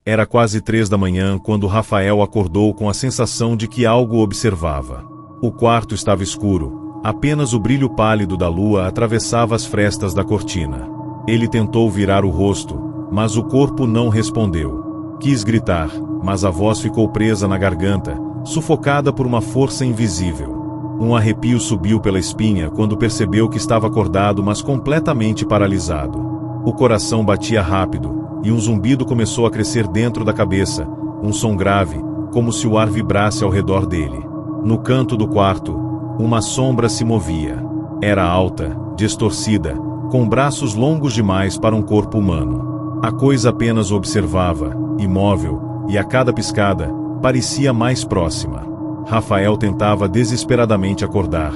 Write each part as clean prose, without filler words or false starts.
Era quase 3 da manhã quando Rafael acordou com a sensação de que algo o observava. O quarto estava escuro, apenas o brilho pálido da lua atravessava as frestas da cortina. Ele tentou virar o rosto, mas o corpo não respondeu. Quis gritar, mas a voz ficou presa na garganta, sufocada por uma força invisível. Um arrepio subiu pela espinha quando percebeu que estava acordado, mas completamente paralisado. O coração batia rápido, e um zumbido começou a crescer dentro da cabeça, um som grave, como se o ar vibrasse ao redor dele. No canto do quarto, uma sombra se movia. Era alta, distorcida, com braços longos demais para um corpo humano. A coisa apenas o observava, imóvel, e a cada piscada, parecia mais próxima. Rafael tentava desesperadamente acordar,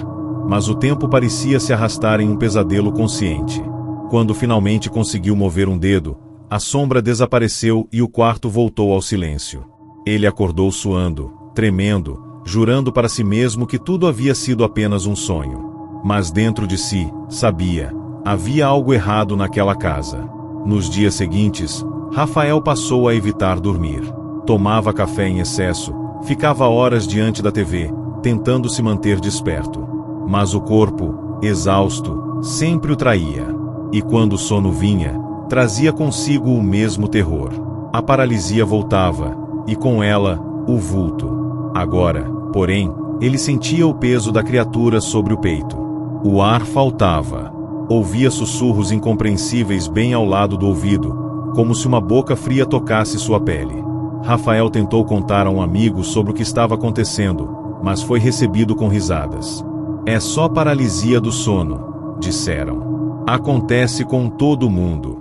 mas o tempo parecia se arrastar em um pesadelo consciente. Quando finalmente conseguiu mover um dedo, a sombra desapareceu e o quarto voltou ao silêncio. Ele acordou suando, tremendo, jurando para si mesmo que tudo havia sido apenas um sonho. Mas dentro de si, sabia, havia algo errado naquela casa. Nos dias seguintes, Rafael passou a evitar dormir. Tomava café em excesso, ficava horas diante da TV, tentando se manter desperto. Mas o corpo, exausto, sempre o traía. E quando o sono vinha, trazia consigo o mesmo terror. A paralisia voltava, e com ela, o vulto. Agora, porém, ele sentia o peso da criatura sobre o peito. O ar faltava. Ouvia sussurros incompreensíveis bem ao lado do ouvido, como se uma boca fria tocasse sua pele. Rafael tentou contar a um amigo sobre o que estava acontecendo, mas foi recebido com risadas. É só paralisia do sono, disseram. Acontece com todo mundo.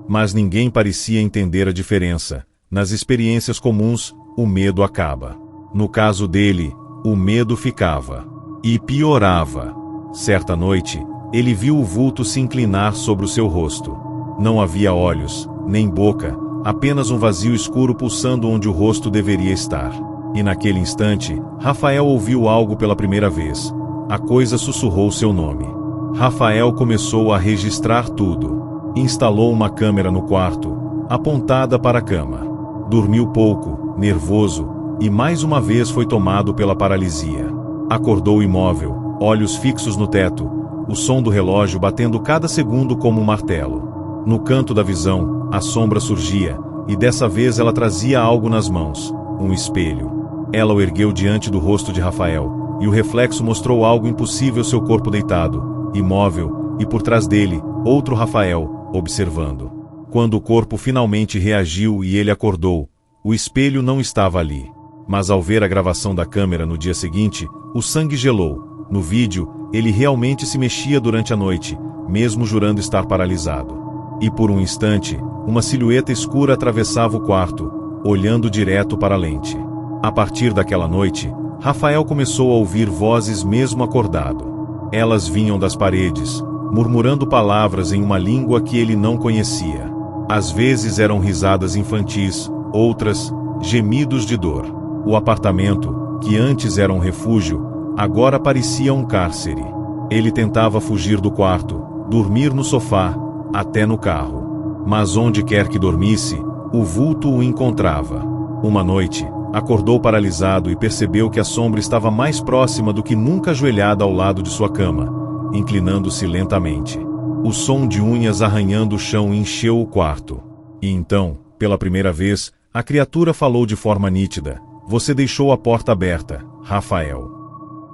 Mas ninguém parecia entender a diferença. Nas experiências comuns, o medo acaba. No caso dele, o medo ficava. E piorava. Certa noite, ele viu o vulto se inclinar sobre o seu rosto. Não havia olhos, nem boca, apenas um vazio escuro pulsando onde o rosto deveria estar. E naquele instante, Rafael ouviu algo pela primeira vez. A coisa sussurrou seu nome. Rafael começou a registrar tudo. Instalou uma câmera no quarto, apontada para a cama. Dormiu pouco, nervoso, e mais uma vez foi tomado pela paralisia. Acordou imóvel, olhos fixos no teto, o som do relógio batendo cada segundo como um martelo. No canto da visão, a sombra surgia, e dessa vez ela trazia algo nas mãos, um espelho. Ela o ergueu diante do rosto de Rafael, e o reflexo mostrou algo impossível: seu corpo deitado, imóvel, e por trás dele, outro Rafael, observando. Quando o corpo finalmente reagiu e ele acordou, o espelho não estava ali. Mas ao ver a gravação da câmera no dia seguinte, o sangue gelou. No vídeo, ele realmente se mexia durante a noite, mesmo jurando estar paralisado. E por um instante, uma silhueta escura atravessava o quarto, olhando direto para a lente. A partir daquela noite, Rafael começou a ouvir vozes mesmo acordado. Elas vinham das paredes, murmurando palavras em uma língua que ele não conhecia. Às vezes eram risadas infantis, outras, gemidos de dor. O apartamento, que antes era um refúgio, agora parecia um cárcere. Ele tentava fugir do quarto, dormir no sofá, até no carro. Mas onde quer que dormisse, o vulto o encontrava. Uma noite, acordou paralisado e percebeu que a sombra estava mais próxima do que nunca, ajoelhada ao lado de sua cama, inclinando-se lentamente. O som de unhas arranhando o chão encheu o quarto. E então, pela primeira vez, a criatura falou de forma nítida: "Você deixou a porta aberta, Rafael."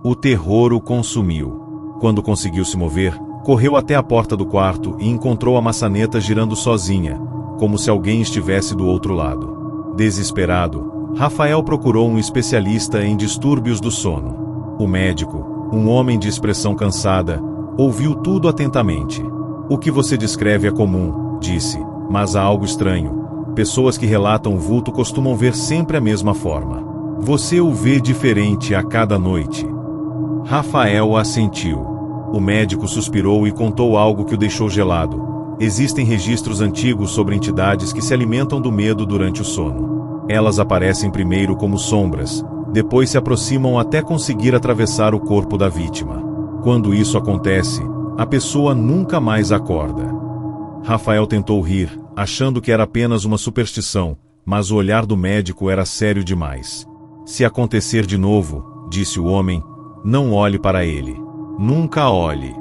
O terror o consumiu. Quando conseguiu se mover, correu até a porta do quarto e encontrou a maçaneta girando sozinha, como se alguém estivesse do outro lado. Desesperado, Rafael procurou um especialista em distúrbios do sono. O médico, um homem de expressão cansada, ouviu tudo atentamente. "O que você descreve é comum", disse, "mas há algo estranho. Pessoas que relatam o vulto costumam ver sempre a mesma forma. Você o vê diferente a cada noite." Rafael assentiu. O médico suspirou e contou algo que o deixou gelado. Existem registros antigos sobre entidades que se alimentam do medo durante o sono. Elas aparecem primeiro como sombras, depois se aproximam até conseguir atravessar o corpo da vítima. Quando isso acontece, a pessoa nunca mais acorda. Rafael tentou rir, achando que era apenas uma superstição, mas o olhar do médico era sério demais. Se acontecer de novo, disse o homem, não olhe para ele. Nunca olhe.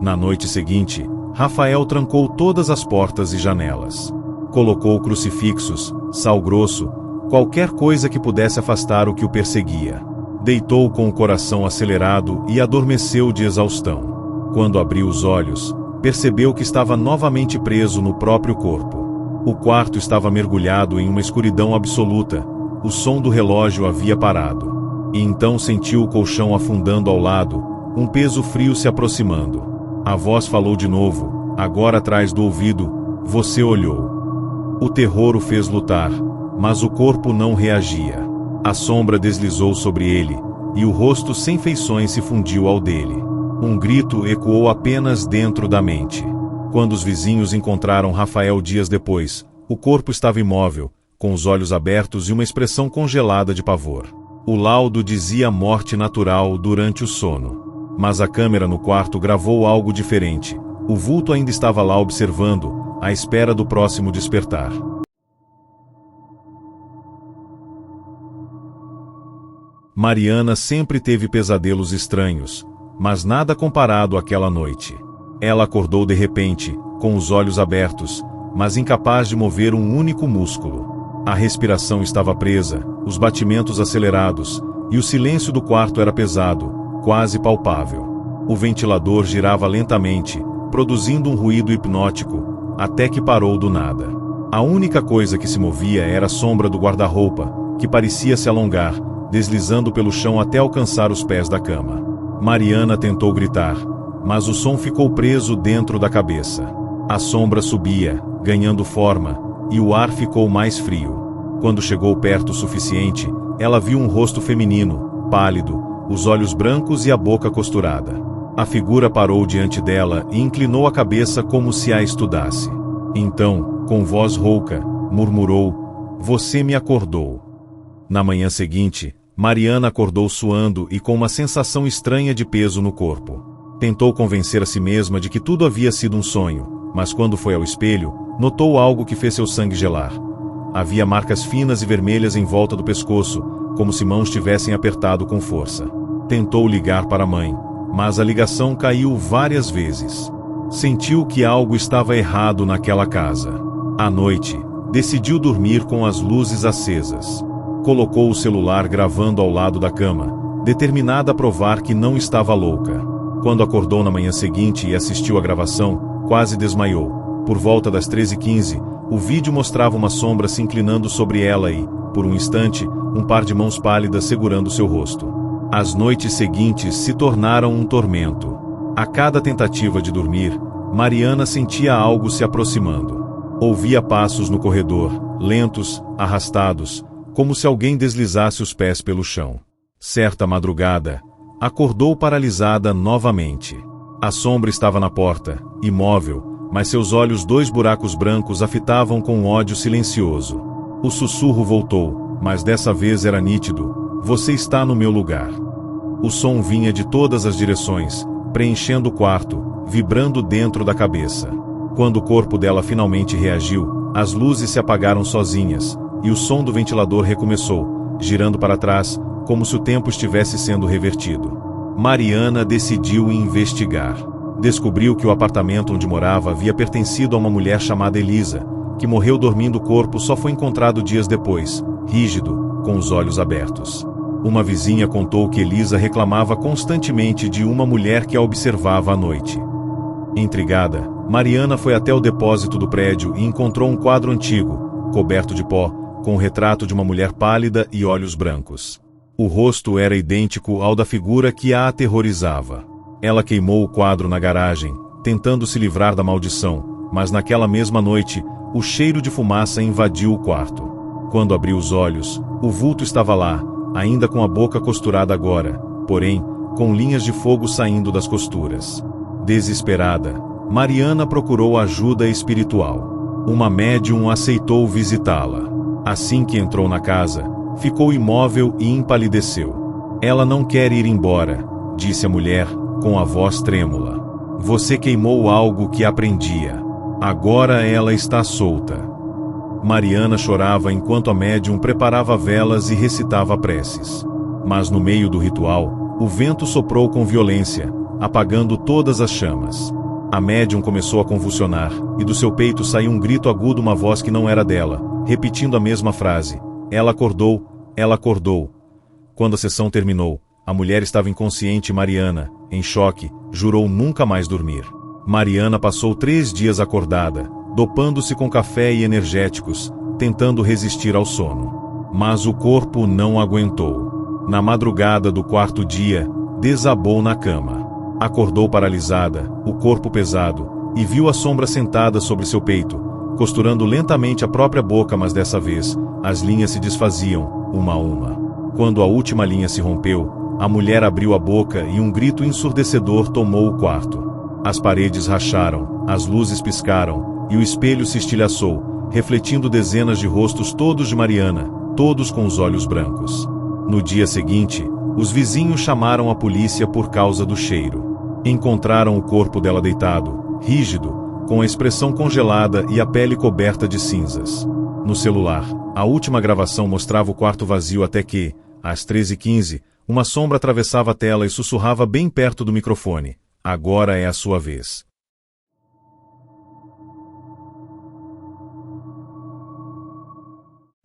Na noite seguinte, Rafael trancou todas as portas e janelas. Colocou crucifixos, sal grosso, qualquer coisa que pudesse afastar o que o perseguia. Deitou com o coração acelerado e adormeceu de exaustão. Quando abriu os olhos, percebeu que estava novamente preso no próprio corpo. O quarto estava mergulhado em uma escuridão absoluta, o som do relógio havia parado. E então sentiu o colchão afundando ao lado, um peso frio se aproximando. A voz falou de novo, agora atrás do ouvido, você olhou. O terror o fez lutar, mas o corpo não reagia. A sombra deslizou sobre ele, e o rosto sem feições se fundiu ao dele. Um grito ecoou apenas dentro da mente. Quando os vizinhos encontraram Rafael dias depois, o corpo estava imóvel, com os olhos abertos e uma expressão congelada de pavor. O laudo dizia morte natural durante o sono. Mas a câmera no quarto gravou algo diferente. O vulto ainda estava lá observando, à espera do próximo despertar. Mariana sempre teve pesadelos estranhos, mas nada comparado àquela noite. Ela acordou de repente, com os olhos abertos, mas incapaz de mover um único músculo. A respiração estava presa, os batimentos acelerados, e o silêncio do quarto era pesado, quase palpável. O ventilador girava lentamente, produzindo um ruído hipnótico, até que parou do nada. A única coisa que se movia era a sombra do guarda-roupa, que parecia se alongar, deslizando pelo chão até alcançar os pés da cama. Mariana tentou gritar, mas o som ficou preso dentro da cabeça. A sombra subia, ganhando forma, e o ar ficou mais frio. Quando chegou perto o suficiente, ela viu um rosto feminino, pálido, os olhos brancos e a boca costurada. A figura parou diante dela e inclinou a cabeça como se a estudasse. Então, com voz rouca, murmurou, você me acordou. Na manhã seguinte, Mariana acordou suando e com uma sensação estranha de peso no corpo. Tentou convencer a si mesma de que tudo havia sido um sonho, mas quando foi ao espelho, notou algo que fez seu sangue gelar. Havia marcas finas e vermelhas em volta do pescoço, como se mãos tivessem apertado com força. Tentou ligar para a mãe, mas a ligação caiu várias vezes. Sentiu que algo estava errado naquela casa. À noite, decidiu dormir com as luzes acesas. Colocou o celular gravando ao lado da cama, determinada a provar que não estava louca. Quando acordou na manhã seguinte e assistiu à gravação, quase desmaiou. Por volta das 13h15, o vídeo mostrava uma sombra se inclinando sobre ela e, por um instante, um par de mãos pálidas segurando seu rosto. As noites seguintes se tornaram um tormento. A cada tentativa de dormir, Mariana sentia algo se aproximando. Ouvia passos no corredor, lentos, arrastados, como se alguém deslizasse os pés pelo chão. Certa madrugada, acordou paralisada novamente. A sombra estava na porta, imóvel, mas seus olhos, dois buracos brancos, a fitavam com um ódio silencioso. O sussurro voltou, mas dessa vez era nítido. Você está no meu lugar. O som vinha de todas as direções, preenchendo o quarto, vibrando dentro da cabeça. Quando o corpo dela finalmente reagiu, as luzes se apagaram sozinhas, e o som do ventilador recomeçou, girando para trás, como se o tempo estivesse sendo revertido. Mariana decidiu investigar. Descobriu que o apartamento onde morava havia pertencido a uma mulher chamada Elisa, que morreu dormindo. O corpo só foi encontrado dias depois, rígido, com os olhos abertos. Uma vizinha contou que Elisa reclamava constantemente de uma mulher que a observava à noite. Intrigada, Mariana foi até o depósito do prédio e encontrou um quadro antigo, coberto de pó, com o retrato de uma mulher pálida e olhos brancos. O rosto era idêntico ao da figura que a aterrorizava. Ela queimou o quadro na garagem, tentando se livrar da maldição, mas naquela mesma noite, o cheiro de fumaça invadiu o quarto. Quando abriu os olhos, o vulto estava lá, ainda com a boca costurada agora, porém, com linhas de fogo saindo das costuras. Desesperada, Mariana procurou ajuda espiritual. Uma médium aceitou visitá-la. Assim que entrou na casa, ficou imóvel e empalideceu. Ela não quer ir embora, disse a mulher, com a voz trêmula. Você queimou algo que aprendia. Agora ela está solta. Mariana chorava enquanto a médium preparava velas e recitava preces. Mas no meio do ritual, o vento soprou com violência, apagando todas as chamas. A médium começou a convulsionar, e do seu peito saiu um grito agudo, uma voz que não era dela, repetindo a mesma frase. Ela acordou, ela acordou. Quando a sessão terminou, a mulher estava inconsciente e Mariana, em choque, jurou nunca mais dormir. Mariana passou 3 dias acordada, dopando-se com café e energéticos, tentando resistir ao sono. Mas o corpo não aguentou. Na madrugada do 4º dia, desabou na cama. Acordou paralisada, o corpo pesado, e viu a sombra sentada sobre seu peito, costurando lentamente a própria boca, mas dessa vez, as linhas se desfaziam, uma a uma. Quando a última linha se rompeu, a mulher abriu a boca e um grito ensurdecedor tomou o quarto. As paredes racharam, as luzes piscaram, e o espelho se estilhaçou, refletindo dezenas de rostos, todos de Mariana, todos com os olhos brancos. No dia seguinte, os vizinhos chamaram a polícia por causa do cheiro. Encontraram o corpo dela deitado, rígido, com a expressão congelada e a pele coberta de cinzas. No celular, a última gravação mostrava o quarto vazio até que, às 13h15, uma sombra atravessava a tela e sussurrava bem perto do microfone. Agora é a sua vez.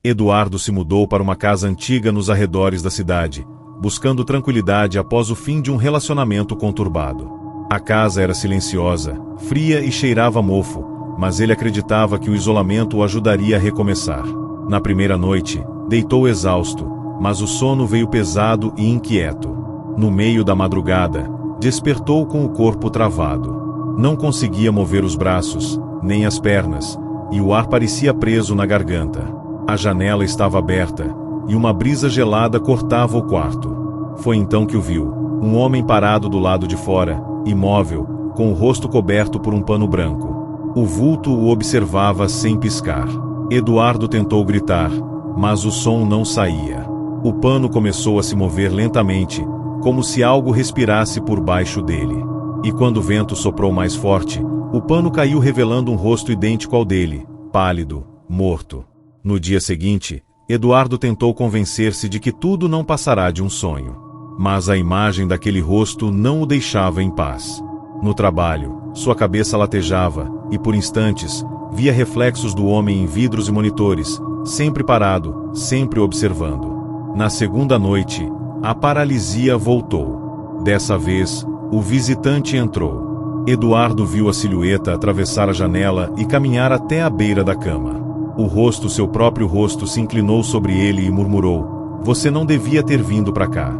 Eduardo se mudou para uma casa antiga nos arredores da cidade, buscando tranquilidade após o fim de um relacionamento conturbado. A casa era silenciosa, fria e cheirava a mofo, mas ele acreditava que o isolamento o ajudaria a recomeçar. Na primeira noite, deitou exausto, mas o sono veio pesado e inquieto. No meio da madrugada, despertou com o corpo travado. Não conseguia mover os braços, nem as pernas, e o ar parecia preso na garganta. A janela estava aberta, e uma brisa gelada cortava o quarto. Foi então que o viu, um homem parado do lado de fora, imóvel, com o rosto coberto por um pano branco. O vulto o observava sem piscar. Eduardo tentou gritar, mas o som não saía. O pano começou a se mover lentamente, como se algo respirasse por baixo dele. E quando o vento soprou mais forte, o pano caiu revelando um rosto idêntico ao dele, pálido, morto. No dia seguinte, Eduardo tentou convencer-se de que tudo não passará de um sonho. Mas a imagem daquele rosto não o deixava em paz. No trabalho, sua cabeça latejava, e por instantes, via reflexos do homem em vidros e monitores, sempre parado, sempre observando. Na segunda noite, a paralisia voltou. Dessa vez, o visitante entrou. Eduardo viu a silhueta atravessar a janela e caminhar até a beira da cama. O rosto, seu próprio rosto, se inclinou sobre ele e murmurou: "Você não devia ter vindo para cá."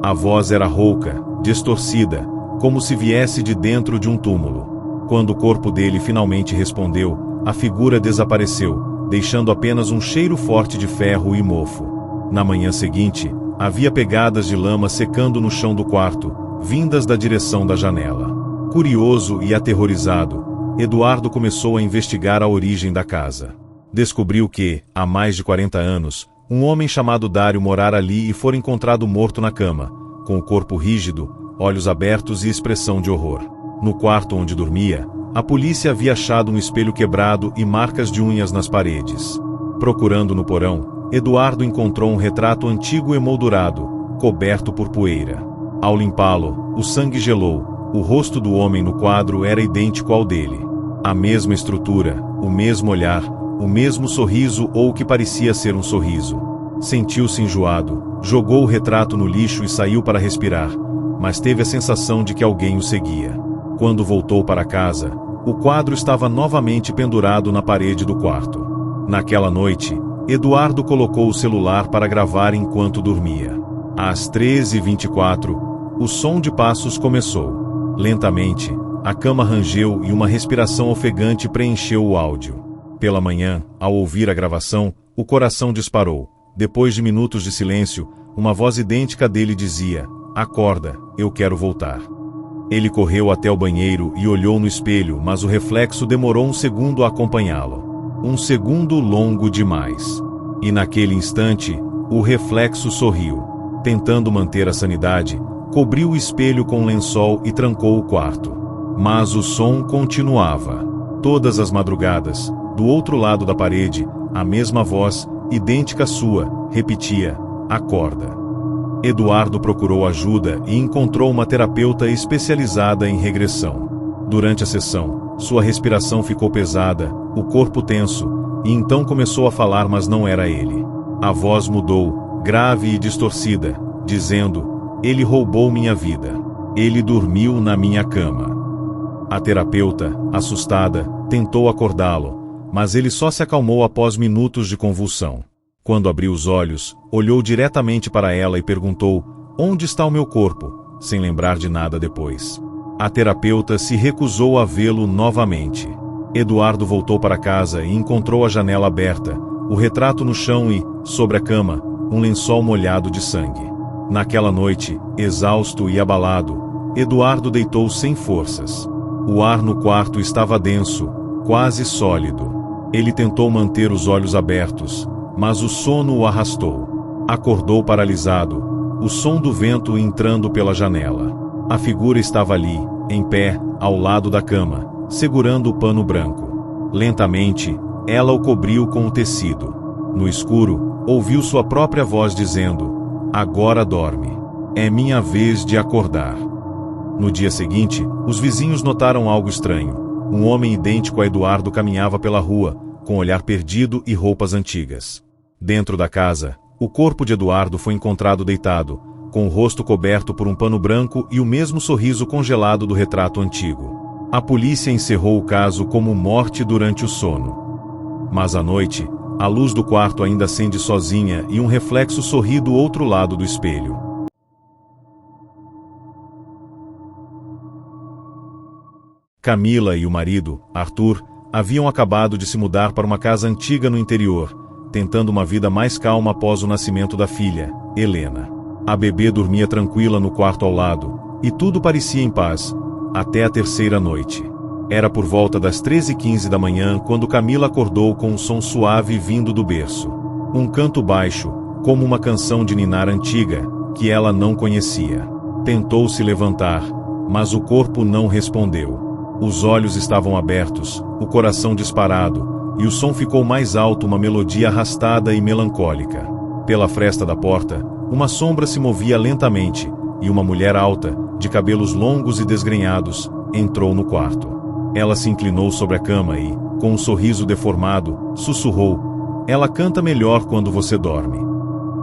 A voz era rouca, distorcida, como se viesse de dentro de um túmulo. Quando o corpo dele finalmente respondeu, a figura desapareceu, deixando apenas um cheiro forte de ferro e mofo. Na manhã seguinte, havia pegadas de lama secando no chão do quarto, vindas da direção da janela. Curioso e aterrorizado, Eduardo começou a investigar a origem da casa. Descobriu que, há mais de 40 anos, um homem chamado Dário morara ali e fora encontrado morto na cama, com o corpo rígido, olhos abertos e expressão de horror. No quarto onde dormia, a polícia havia achado um espelho quebrado e marcas de unhas nas paredes. Procurando no porão, Eduardo encontrou um retrato antigo emoldurado, coberto por poeira. Ao limpá-lo, o sangue gelou. O rosto do homem no quadro era idêntico ao dele. A mesma estrutura, o mesmo olhar, o mesmo sorriso ou o que parecia ser um sorriso. Sentiu-se enjoado, jogou o retrato no lixo e saiu para respirar, mas teve a sensação de que alguém o seguia. Quando voltou para casa, o quadro estava novamente pendurado na parede do quarto. Naquela noite, Eduardo colocou o celular para gravar enquanto dormia. Às 13h24, o som de passos começou. Lentamente, a cama rangeu e uma respiração ofegante preencheu o áudio. Pela manhã, ao ouvir a gravação, o coração disparou. Depois de minutos de silêncio, uma voz idêntica dele dizia: "Acorda, eu quero voltar." Ele correu até o banheiro e olhou no espelho, mas o reflexo demorou um segundo a acompanhá-lo. Um segundo longo demais. E naquele instante, o reflexo sorriu. Tentando manter a sanidade, cobriu o espelho com um lençol e trancou o quarto. Mas o som continuava. Todas as madrugadas, do outro lado da parede, a mesma voz, idêntica à sua, repetia: acorda. Eduardo procurou ajuda e encontrou uma terapeuta especializada em regressão. Durante a sessão, sua respiração ficou pesada, o corpo tenso, e então começou a falar, mas não era ele. A voz mudou, grave e distorcida, dizendo: ele roubou minha vida. Ele dormiu na minha cama. A terapeuta, assustada, tentou acordá-lo, mas ele só se acalmou após minutos de convulsão. Quando abriu os olhos, olhou diretamente para ela e perguntou: onde está o meu corpo? Sem lembrar de nada depois. A terapeuta se recusou a vê-lo novamente. Eduardo voltou para casa e encontrou a janela aberta, o retrato no chão e, sobre a cama, um lençol molhado de sangue. Naquela noite, exausto e abalado, Eduardo deitou sem forças. O ar no quarto estava denso, quase sólido. Ele tentou manter os olhos abertos, mas o sono o arrastou. Acordou paralisado, o som do vento entrando pela janela. A figura estava ali, em pé, ao lado da cama, segurando o pano branco. Lentamente, ela o cobriu com o tecido. No escuro, ouviu sua própria voz dizendo: agora dorme. É minha vez de acordar. No dia seguinte, os vizinhos notaram algo estranho. Um homem idêntico a Eduardo caminhava pela rua, com olhar perdido e roupas antigas. Dentro da casa, o corpo de Eduardo foi encontrado deitado, com o rosto coberto por um pano branco e o mesmo sorriso congelado do retrato antigo. A polícia encerrou o caso como morte durante o sono. Mas à noite, a luz do quarto ainda acende sozinha e um reflexo sorri do outro lado do espelho. Camila e o marido, Arthur, haviam acabado de se mudar para uma casa antiga no interior, tentando uma vida mais calma após o nascimento da filha, Helena. A bebê dormia tranquila no quarto ao lado, e tudo parecia em paz, até a terceira noite. Era por volta das 13h15 da manhã quando Camila acordou com um som suave vindo do berço. Um canto baixo, como uma canção de ninar antiga, que ela não conhecia. Tentou se levantar, mas o corpo não respondeu. Os olhos estavam abertos, o coração disparado, e o som ficou mais alto, uma melodia arrastada e melancólica. Pela fresta da porta, uma sombra se movia lentamente, e uma mulher alta, de cabelos longos e desgrenhados, entrou no quarto. Ela se inclinou sobre a cama e, com um sorriso deformado, sussurrou: ela canta melhor quando você dorme.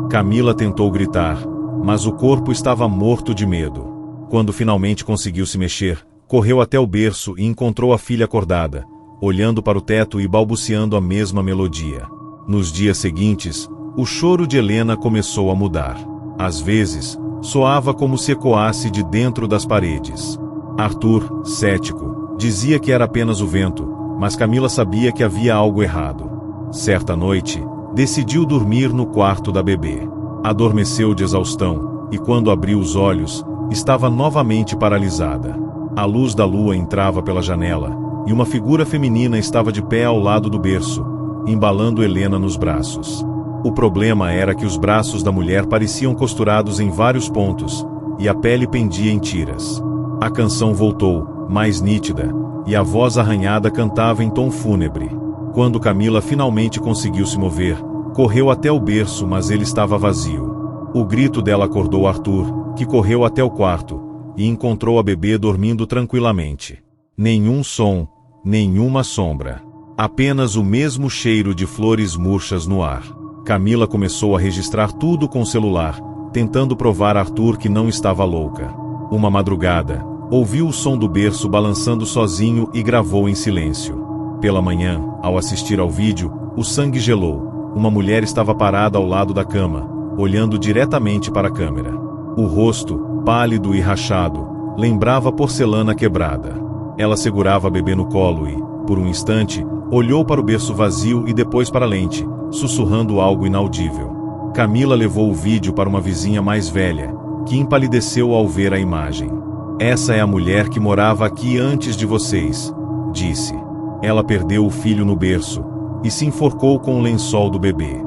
Camila tentou gritar, mas o corpo estava morto de medo. Quando finalmente conseguiu se mexer, correu até o berço e encontrou a filha acordada, olhando para o teto e balbuciando a mesma melodia. Nos dias seguintes, o choro de Helena começou a mudar. Às vezes, soava como se ecoasse de dentro das paredes. Arthur, cético, dizia que era apenas o vento, mas Camila sabia que havia algo errado. Certa noite, decidiu dormir no quarto da bebê. Adormeceu de exaustão, e quando abriu os olhos, estava novamente paralisada. A luz da lua entrava pela janela, e uma figura feminina estava de pé ao lado do berço, embalando Helena nos braços. O problema era que os braços da mulher pareciam costurados em vários pontos, e a pele pendia em tiras. A canção voltou, mais nítida, e a voz arranhada cantava em tom fúnebre. Quando Camila finalmente conseguiu se mover, correu até o berço, mas ele estava vazio. O grito dela acordou Arthur, que correu até o quarto, e encontrou a bebê dormindo tranquilamente. Nenhum som, nenhuma sombra. Apenas o mesmo cheiro de flores murchas no ar. Camila começou a registrar tudo com o celular, tentando provar a Arthur que não estava louca. Uma madrugada, ouviu o som do berço balançando sozinho e gravou em silêncio. Pela manhã, ao assistir ao vídeo, o sangue gelou. Uma mulher estava parada ao lado da cama, olhando diretamente para a câmera. O rosto, pálido e rachado, lembrava porcelana quebrada. Ela segurava a bebê no colo e, por um instante, olhou para o berço vazio e depois para a lente, sussurrando algo inaudível. Camila levou o vídeo para uma vizinha mais velha, que empalideceu ao ver a imagem. Essa é a mulher que morava aqui antes de vocês, disse. Ela perdeu o filho no berço e se enforcou com o lençol do bebê.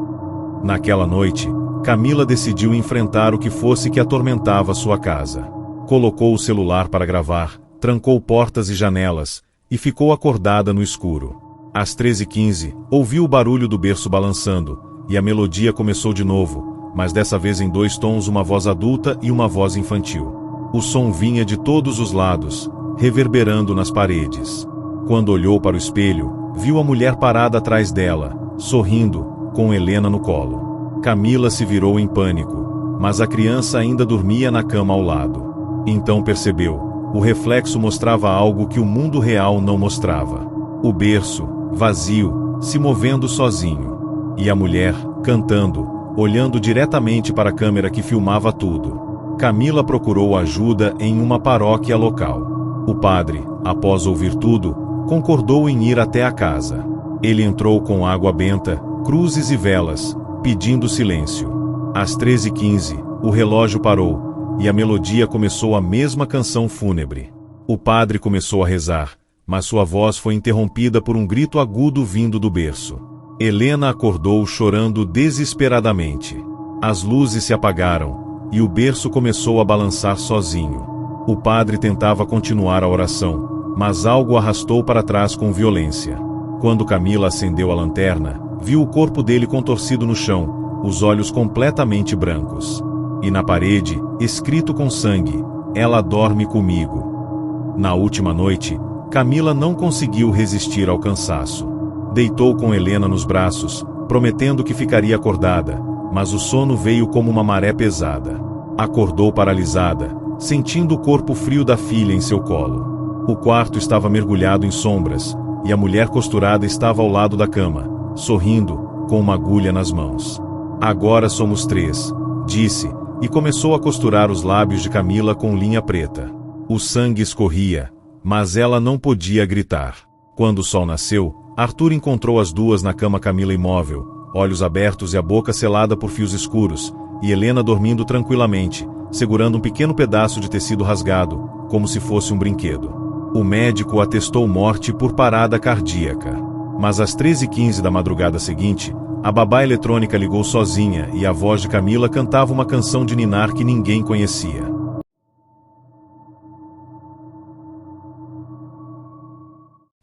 Naquela noite, Camila decidiu enfrentar o que fosse que atormentava sua casa. Colocou o celular para gravar, trancou portas e janelas, e ficou acordada no escuro. Às 13h15, ouviu o barulho do berço balançando, e a melodia começou de novo, mas dessa vez em 2 tons, uma voz adulta e uma voz infantil. O som vinha de todos os lados, reverberando nas paredes. Quando olhou para o espelho, viu a mulher parada atrás dela, sorrindo, com Helena no colo. Camila se virou em pânico, mas a criança ainda dormia na cama ao lado. Então percebeu, o reflexo mostrava algo que o mundo real não mostrava. O berço, vazio, se movendo sozinho. E a mulher, cantando, olhando diretamente para a câmera que filmava tudo. Camila procurou ajuda em uma paróquia local. O padre, após ouvir tudo, concordou em ir até a casa. Ele entrou com água benta, cruzes e velas, pedindo silêncio. Às 13h15, o relógio parou, e a melodia começou a mesma canção fúnebre. O padre começou a rezar, mas sua voz foi interrompida por um grito agudo vindo do berço. Helena acordou chorando desesperadamente. As luzes se apagaram, e o berço começou a balançar sozinho. O padre tentava continuar a oração, mas algo arrastou para trás com violência. Quando Camila acendeu a lanterna, viu o corpo dele contorcido no chão, os olhos completamente brancos. E na parede, escrito com sangue, "Ela dorme comigo". Na última noite, Camila não conseguiu resistir ao cansaço. Deitou com Helena nos braços, prometendo que ficaria acordada, mas o sono veio como uma maré pesada. Acordou paralisada, sentindo o corpo frio da filha em seu colo. O quarto estava mergulhado em sombras, e a mulher costurada estava ao lado da cama, sorrindo, com uma agulha nas mãos. "Agora somos 3", disse, e começou a costurar os lábios de Camila com linha preta. O sangue escorria, mas ela não podia gritar. Quando o sol nasceu, Arthur encontrou as duas na cama, Camila imóvel, olhos abertos e a boca selada por fios escuros, e Helena dormindo tranquilamente, segurando um pequeno pedaço de tecido rasgado, como se fosse um brinquedo. O médico atestou morte por parada cardíaca. Mas às 13h15 da madrugada seguinte, a babá eletrônica ligou sozinha e a voz de Camila cantava uma canção de ninar que ninguém conhecia.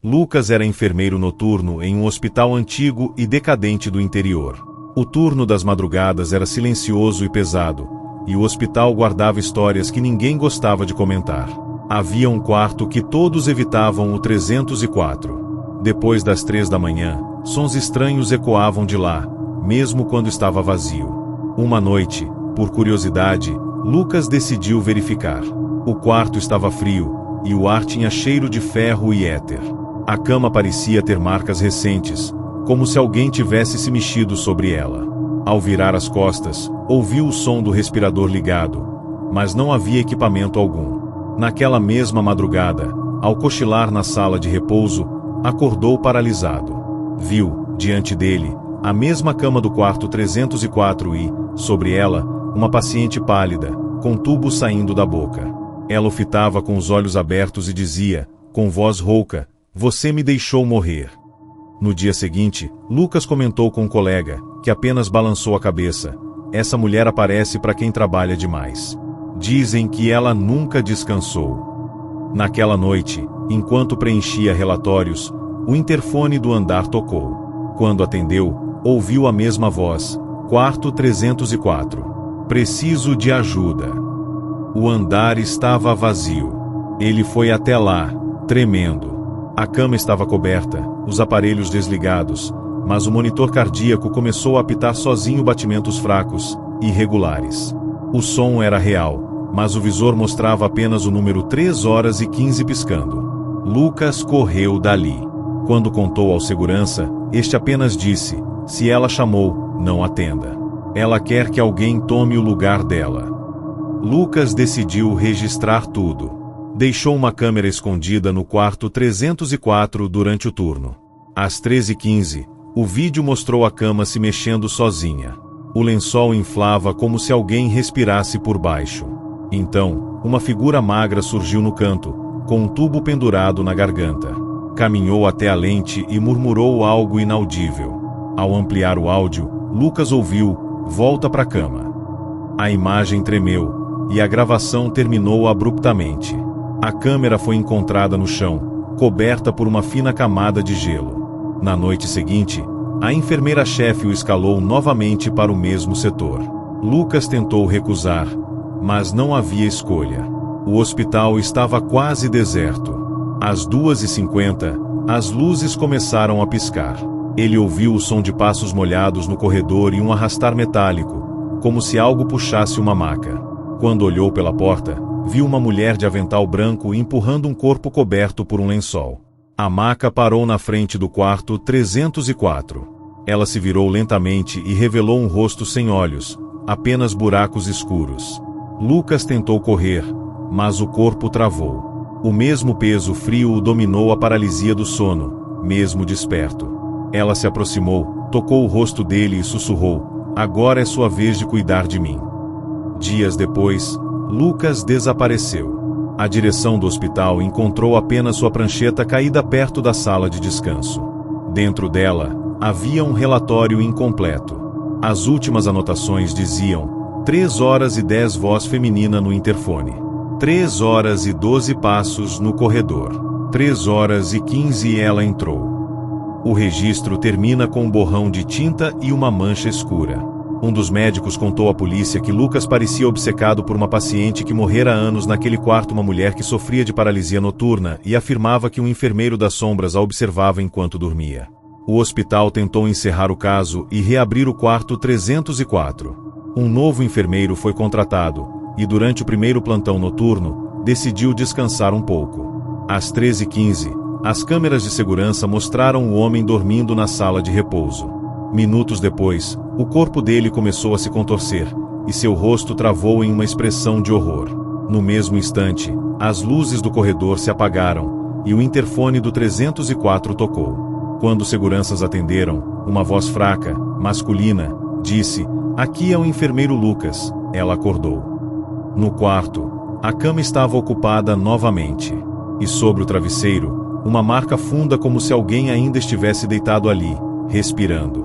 Lucas era enfermeiro noturno em um hospital antigo e decadente do interior. O turno das madrugadas era silencioso e pesado, e o hospital guardava histórias que ninguém gostava de comentar. Havia um quarto que todos evitavam, o 304. Depois das 3 da manhã, sons estranhos ecoavam de lá, mesmo quando estava vazio. Uma noite, por curiosidade, Lucas decidiu verificar. O quarto estava frio, e o ar tinha cheiro de ferro e éter. A cama parecia ter marcas recentes, como se alguém tivesse se mexido sobre ela. Ao virar as costas, ouviu o som do respirador ligado, mas não havia equipamento algum. Naquela mesma madrugada, ao cochilar na sala de repouso, acordou paralisado. Viu, diante dele, a mesma cama do quarto 304 e, sobre ela, uma paciente pálida, com tubos saindo da boca. Ela o fitava com os olhos abertos e dizia, com voz rouca, "Você me deixou morrer". No dia seguinte, Lucas comentou com um colega, que apenas balançou a cabeça, "Essa mulher aparece para quem trabalha demais. Dizem que ela nunca descansou". Naquela noite, enquanto preenchia relatórios, o interfone do andar tocou. Quando atendeu, ouviu a mesma voz, "Quarto 304. Preciso de ajuda". O andar estava vazio. Ele foi até lá, tremendo. A cama estava coberta, os aparelhos desligados, mas o monitor cardíaco começou a apitar sozinho batimentos fracos, irregulares. O som era real, mas o visor mostrava apenas o número 3h15 piscando. Lucas correu dali. Quando contou ao segurança, este apenas disse, "Se ela chamou, não atenda. Ela quer que alguém tome o lugar dela". Lucas decidiu registrar tudo. Deixou uma câmera escondida no quarto 304 durante o turno. Às 13h15, o vídeo mostrou a cama se mexendo sozinha. O lençol inflava como se alguém respirasse por baixo. Então, uma figura magra surgiu no canto, com um tubo pendurado na garganta. Caminhou até a lente e murmurou algo inaudível. Ao ampliar o áudio, Lucas ouviu: "Volta pra cama." A imagem tremeu, e a gravação terminou abruptamente. A câmera foi encontrada no chão, coberta por uma fina camada de gelo. Na noite seguinte, a enfermeira-chefe o escalou novamente para o mesmo setor. Lucas tentou recusar, mas não havia escolha. O hospital estava quase deserto. Às 2h50, as luzes começaram a piscar. Ele ouviu o som de passos molhados no corredor e um arrastar metálico, como se algo puxasse uma maca. Quando olhou pela porta, viu uma mulher de avental branco empurrando um corpo coberto por um lençol. A maca parou na frente do quarto 304. Ela se virou lentamente e revelou um rosto sem olhos, apenas buracos escuros. Lucas tentou correr, mas o corpo travou. O mesmo peso frio o dominou a paralisia do sono, mesmo desperto. Ela se aproximou, tocou o rosto dele e sussurrou: "Agora é sua vez de cuidar de mim." Dias depois, Lucas desapareceu. A direção do hospital encontrou apenas sua prancheta caída perto da sala de descanso. Dentro dela, havia um relatório incompleto. As últimas anotações diziam: 3h10 voz feminina no interfone. 3h12 passos no corredor. 3h15 ela entrou. O registro termina com um borrão de tinta e uma mancha escura. Um dos médicos contou à polícia que Lucas parecia obcecado por uma paciente que morrera há anos naquele quarto, uma mulher que sofria de paralisia noturna, e afirmava que um enfermeiro das sombras a observava enquanto dormia. O hospital tentou encerrar o caso e reabrir o quarto 304. Um novo enfermeiro foi contratado, e durante o primeiro plantão noturno, decidiu descansar um pouco. Às 13h15, as câmeras de segurança mostraram o homem dormindo na sala de repouso. Minutos depois, o corpo dele começou a se contorcer, e seu rosto travou em uma expressão de horror. No mesmo instante, as luzes do corredor se apagaram, e o interfone do 304 tocou. Quando seguranças atenderam, uma voz fraca, masculina, disse: "Aqui é o enfermeiro Lucas." Ela acordou. No quarto, a cama estava ocupada novamente. E sobre o travesseiro, uma marca funda como se alguém ainda estivesse deitado ali, respirando.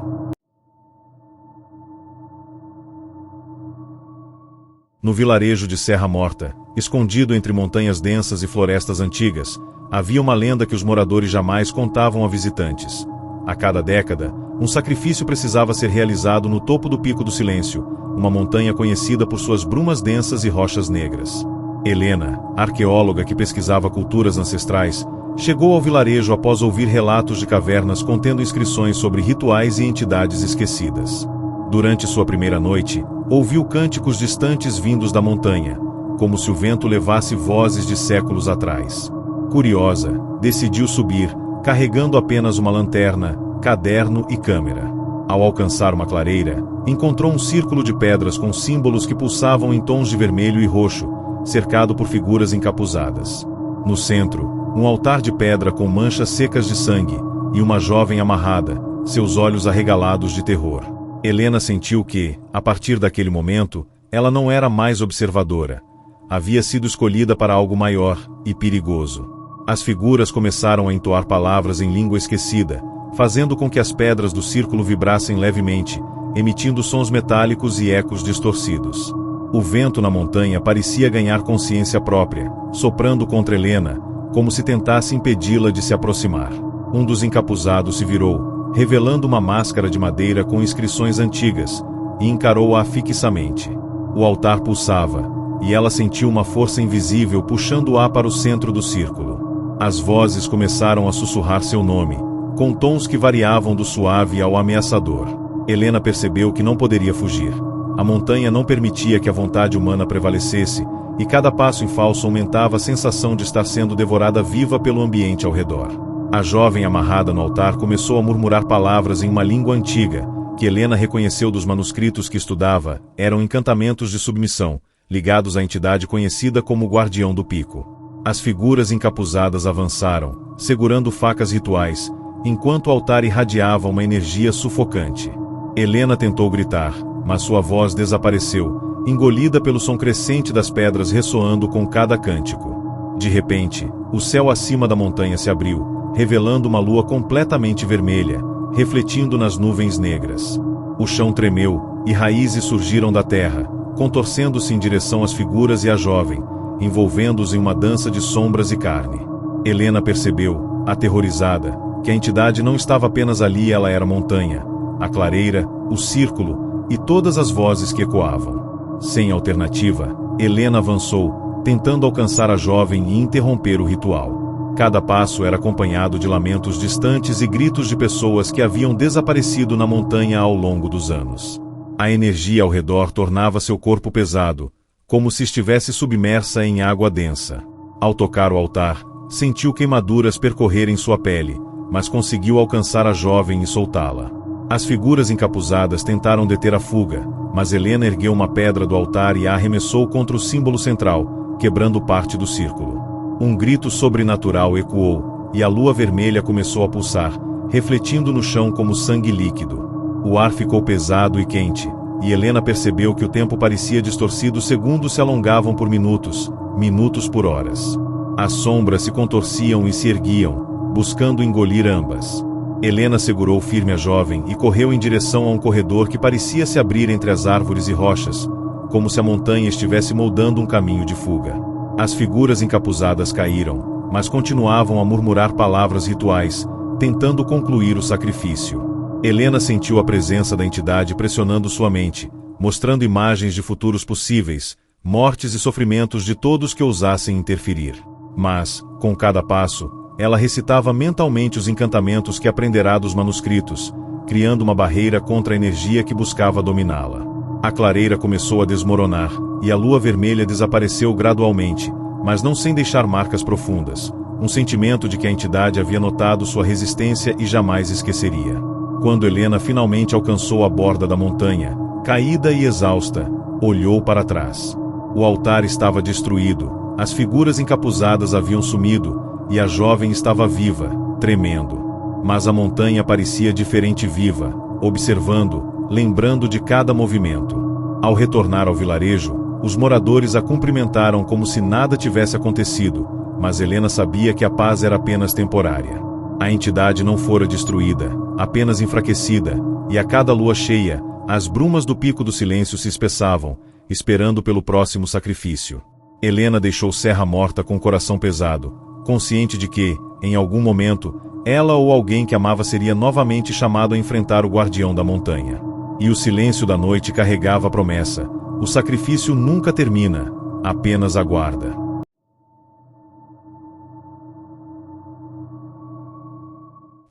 No vilarejo de Serra Morta, escondido entre montanhas densas e florestas antigas, havia uma lenda que os moradores jamais contavam a visitantes. A cada década, um sacrifício precisava ser realizado no topo do Pico do Silêncio, uma montanha conhecida por suas brumas densas e rochas negras. Helena, arqueóloga que pesquisava culturas ancestrais, chegou ao vilarejo após ouvir relatos de cavernas contendo inscrições sobre rituais e entidades esquecidas. Durante sua primeira noite, ouviu cânticos distantes vindos da montanha, como se o vento levasse vozes de séculos atrás. Curiosa, decidiu subir, carregando apenas uma lanterna, caderno e câmera. Ao alcançar uma clareira, encontrou um círculo de pedras com símbolos que pulsavam em tons de vermelho e roxo, cercado por figuras encapuzadas. No centro, um altar de pedra com manchas secas de sangue, e uma jovem amarrada, seus olhos arregalados de terror. Helena sentiu que, a partir daquele momento, ela não era mais observadora. Havia sido escolhida para algo maior e perigoso. As figuras começaram a entoar palavras em língua esquecida, fazendo com que as pedras do círculo vibrassem levemente, emitindo sons metálicos e ecos distorcidos. O vento na montanha parecia ganhar consciência própria, soprando contra Helena, como se tentasse impedi-la de se aproximar. Um dos encapuzados se virou, revelando uma máscara de madeira com inscrições antigas, e encarou-a fixamente. O altar pulsava, e ela sentiu uma força invisível puxando-a para o centro do círculo. As vozes começaram a sussurrar seu nome, com tons que variavam do suave ao ameaçador. Helena percebeu que não poderia fugir. A montanha não permitia que a vontade humana prevalecesse, e cada passo em falso aumentava a sensação de estar sendo devorada viva pelo ambiente ao redor. A jovem amarrada no altar começou a murmurar palavras em uma língua antiga, que Helena reconheceu dos manuscritos que estudava, eram encantamentos de submissão, ligados à entidade conhecida como Guardião do Pico. As figuras encapuzadas avançaram, segurando facas rituais, enquanto o altar irradiava uma energia sufocante. Helena tentou gritar, mas sua voz desapareceu, engolida pelo som crescente das pedras ressoando com cada cântico. De repente, o céu acima da montanha se abriu, revelando uma lua completamente vermelha, refletindo nas nuvens negras. O chão tremeu, e raízes surgiram da terra, contorcendo-se em direção às figuras e à jovem, envolvendo-os em uma dança de sombras e carne. Helena percebeu, aterrorizada, que a entidade não estava apenas ali, ela era a montanha, a clareira, o círculo, e todas as vozes que ecoavam. Sem alternativa, Helena avançou, tentando alcançar a jovem e interromper o ritual. Cada passo era acompanhado de lamentos distantes e gritos de pessoas que haviam desaparecido na montanha ao longo dos anos. A energia ao redor tornava seu corpo pesado, como se estivesse submersa em água densa. Ao tocar o altar, sentiu queimaduras percorrerem sua pele, mas conseguiu alcançar a jovem e soltá-la. As figuras encapuzadas tentaram deter a fuga, mas Helena ergueu uma pedra do altar e a arremessou contra o símbolo central, quebrando parte do círculo. Um grito sobrenatural ecoou, e a lua vermelha começou a pulsar, refletindo no chão como sangue líquido. O ar ficou pesado e quente, e Helena percebeu que o tempo parecia distorcido, segundos se alongavam por minutos, minutos por horas. As sombras se contorciam e se erguiam, buscando engolir ambas. Helena segurou firme a jovem e correu em direção a um corredor que parecia se abrir entre as árvores e rochas, como se a montanha estivesse moldando um caminho de fuga. As figuras encapuzadas caíram, mas continuavam a murmurar palavras rituais, tentando concluir o sacrifício. Helena sentiu a presença da entidade pressionando sua mente, mostrando imagens de futuros possíveis, mortes e sofrimentos de todos que ousassem interferir. Mas, com cada passo, ela recitava mentalmente os encantamentos que aprenderá dos manuscritos, criando uma barreira contra a energia que buscava dominá-la. A clareira começou a desmoronar, e a lua vermelha desapareceu gradualmente, mas não sem deixar marcas profundas, um sentimento de que a entidade havia notado sua resistência e jamais esqueceria. Quando Helena finalmente alcançou a borda da montanha, caída e exausta, olhou para trás. O altar estava destruído, as figuras encapuzadas haviam sumido, e a jovem estava viva, tremendo. Mas a montanha parecia diferente, viva, observando, lembrando de cada movimento. Ao retornar ao vilarejo, os moradores a cumprimentaram como se nada tivesse acontecido, mas Helena sabia que a paz era apenas temporária. A entidade não fora destruída, apenas enfraquecida, e a cada lua cheia, as brumas do Pico do Silêncio se espessavam, esperando pelo próximo sacrifício. Helena deixou Serra Morta com o coração pesado, consciente de que, em algum momento, ela ou alguém que amava seria novamente chamado a enfrentar o guardião da montanha. E o silêncio da noite carregava a promessa: o sacrifício nunca termina, apenas aguarda.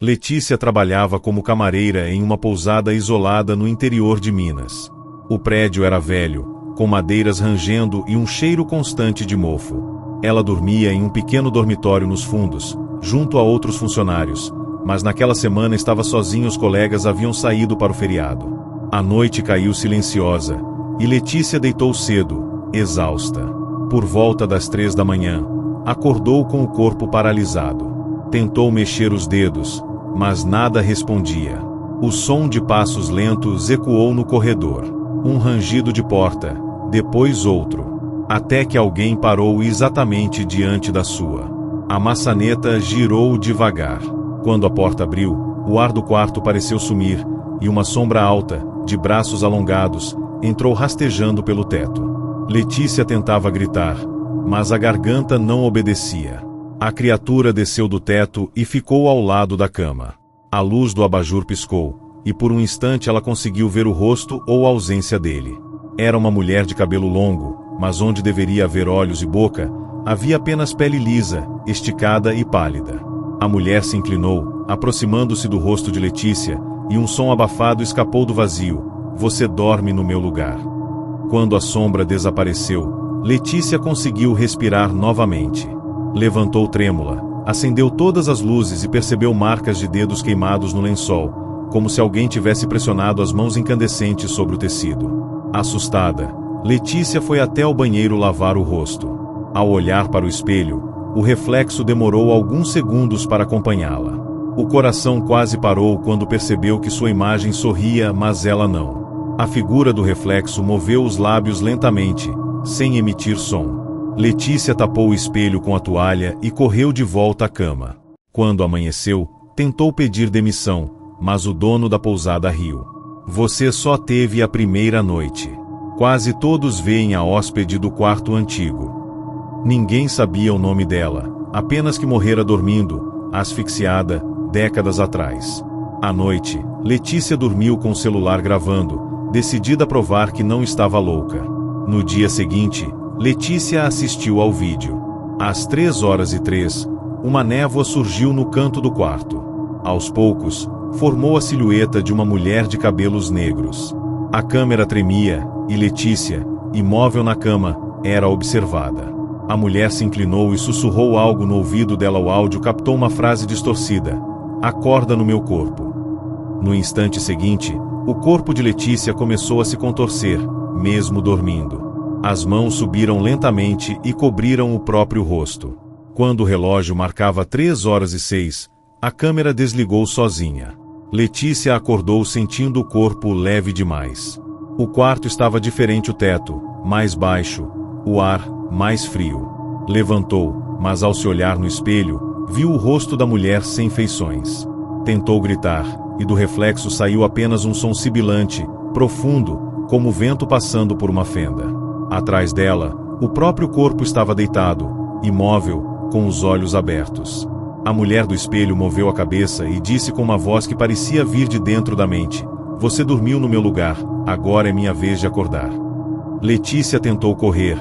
Letícia trabalhava como camareira em uma pousada isolada no interior de Minas. O prédio era velho, com madeiras rangendo e um cheiro constante de mofo. Ela dormia em um pequeno dormitório nos fundos, junto a outros funcionários, mas naquela semana estava sozinha, os colegas haviam saído para o feriado. A noite caiu silenciosa, e Letícia deitou cedo, exausta. Por volta das 3 da manhã, acordou com o corpo paralisado. Tentou mexer os dedos, mas nada respondia. O som de passos lentos ecoou no corredor. Um rangido de porta, depois outro. Até que alguém parou exatamente diante da sua. A maçaneta girou devagar. Quando a porta abriu, o ar do quarto pareceu sumir, e uma sombra alta, de braços alongados, entrou rastejando pelo teto. Letícia tentava gritar, mas a garganta não obedecia. A criatura desceu do teto e ficou ao lado da cama. A luz do abajur piscou, e por um instante ela conseguiu ver o rosto ou a ausência dele. Era uma mulher de cabelo longo, mas onde deveria haver olhos e boca, havia apenas pele lisa, esticada e pálida. A mulher se inclinou, aproximando-se do rosto de Letícia, e um som abafado escapou do vazio: "Você dorme no meu lugar." Quando a sombra desapareceu, Letícia conseguiu respirar novamente. Levantou trêmula, acendeu todas as luzes e percebeu marcas de dedos queimados no lençol, como se alguém tivesse pressionado as mãos incandescentes sobre o tecido. Assustada, Letícia foi até o banheiro lavar o rosto. Ao olhar para o espelho, o reflexo demorou alguns segundos para acompanhá-la. O coração quase parou quando percebeu que sua imagem sorria, mas ela não. A figura do reflexo moveu os lábios lentamente, sem emitir som. Letícia tapou o espelho com a toalha e correu de volta à cama. Quando amanheceu, tentou pedir demissão, mas o dono da pousada riu. Você só teve a primeira noite. Quase todos veem a hóspede do quarto antigo. Ninguém sabia o nome dela, apenas que morrera dormindo, asfixiada, décadas atrás. À noite, Letícia dormiu com o celular gravando, decidida a provar que não estava louca. No dia seguinte, Letícia assistiu ao vídeo. Às 3h03, uma névoa surgiu no canto do quarto. Aos poucos, formou a silhueta de uma mulher de cabelos negros. A câmera tremia, e Letícia, imóvel na cama, era observada. A mulher se inclinou e sussurrou algo no ouvido dela. O áudio captou uma frase distorcida: "Acorda no meu corpo." No instante seguinte, o corpo de Letícia começou a se contorcer, mesmo dormindo. As mãos subiram lentamente e cobriram o próprio rosto. Quando o relógio marcava 3h06, a câmera desligou sozinha. Letícia acordou sentindo o corpo leve demais. O quarto estava diferente, o teto, mais baixo, o ar, mais frio. Levantou, mas ao se olhar no espelho, viu o rosto da mulher sem feições. Tentou gritar, e do reflexo saiu apenas um som sibilante, profundo, como o vento passando por uma fenda. Atrás dela, o próprio corpo estava deitado, imóvel, com os olhos abertos. A mulher do espelho moveu a cabeça e disse com uma voz que parecia vir de dentro da mente: "Você dormiu no meu lugar, agora é minha vez de acordar." Letícia tentou correr,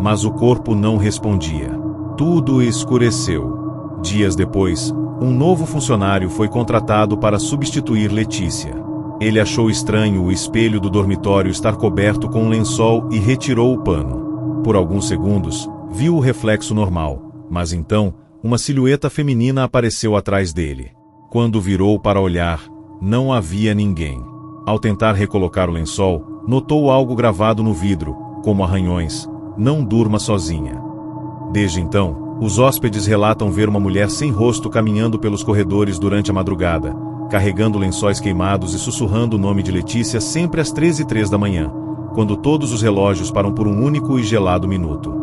mas o corpo não respondia. Tudo escureceu. Dias depois, um novo funcionário foi contratado para substituir Letícia. Ele achou estranho o espelho do dormitório estar coberto com um lençol e retirou o pano. Por alguns segundos, viu o reflexo normal, mas então, uma silhueta feminina apareceu atrás dele. Quando virou para olhar, não havia ninguém. Ao tentar recolocar o lençol, notou algo gravado no vidro, como arranhões: "Não durma sozinha." Desde então, os hóspedes relatam ver uma mulher sem rosto caminhando pelos corredores durante a madrugada, carregando lençóis queimados e sussurrando o nome de Letícia sempre às 3h03 da manhã, quando todos os relógios param por um único e gelado minuto.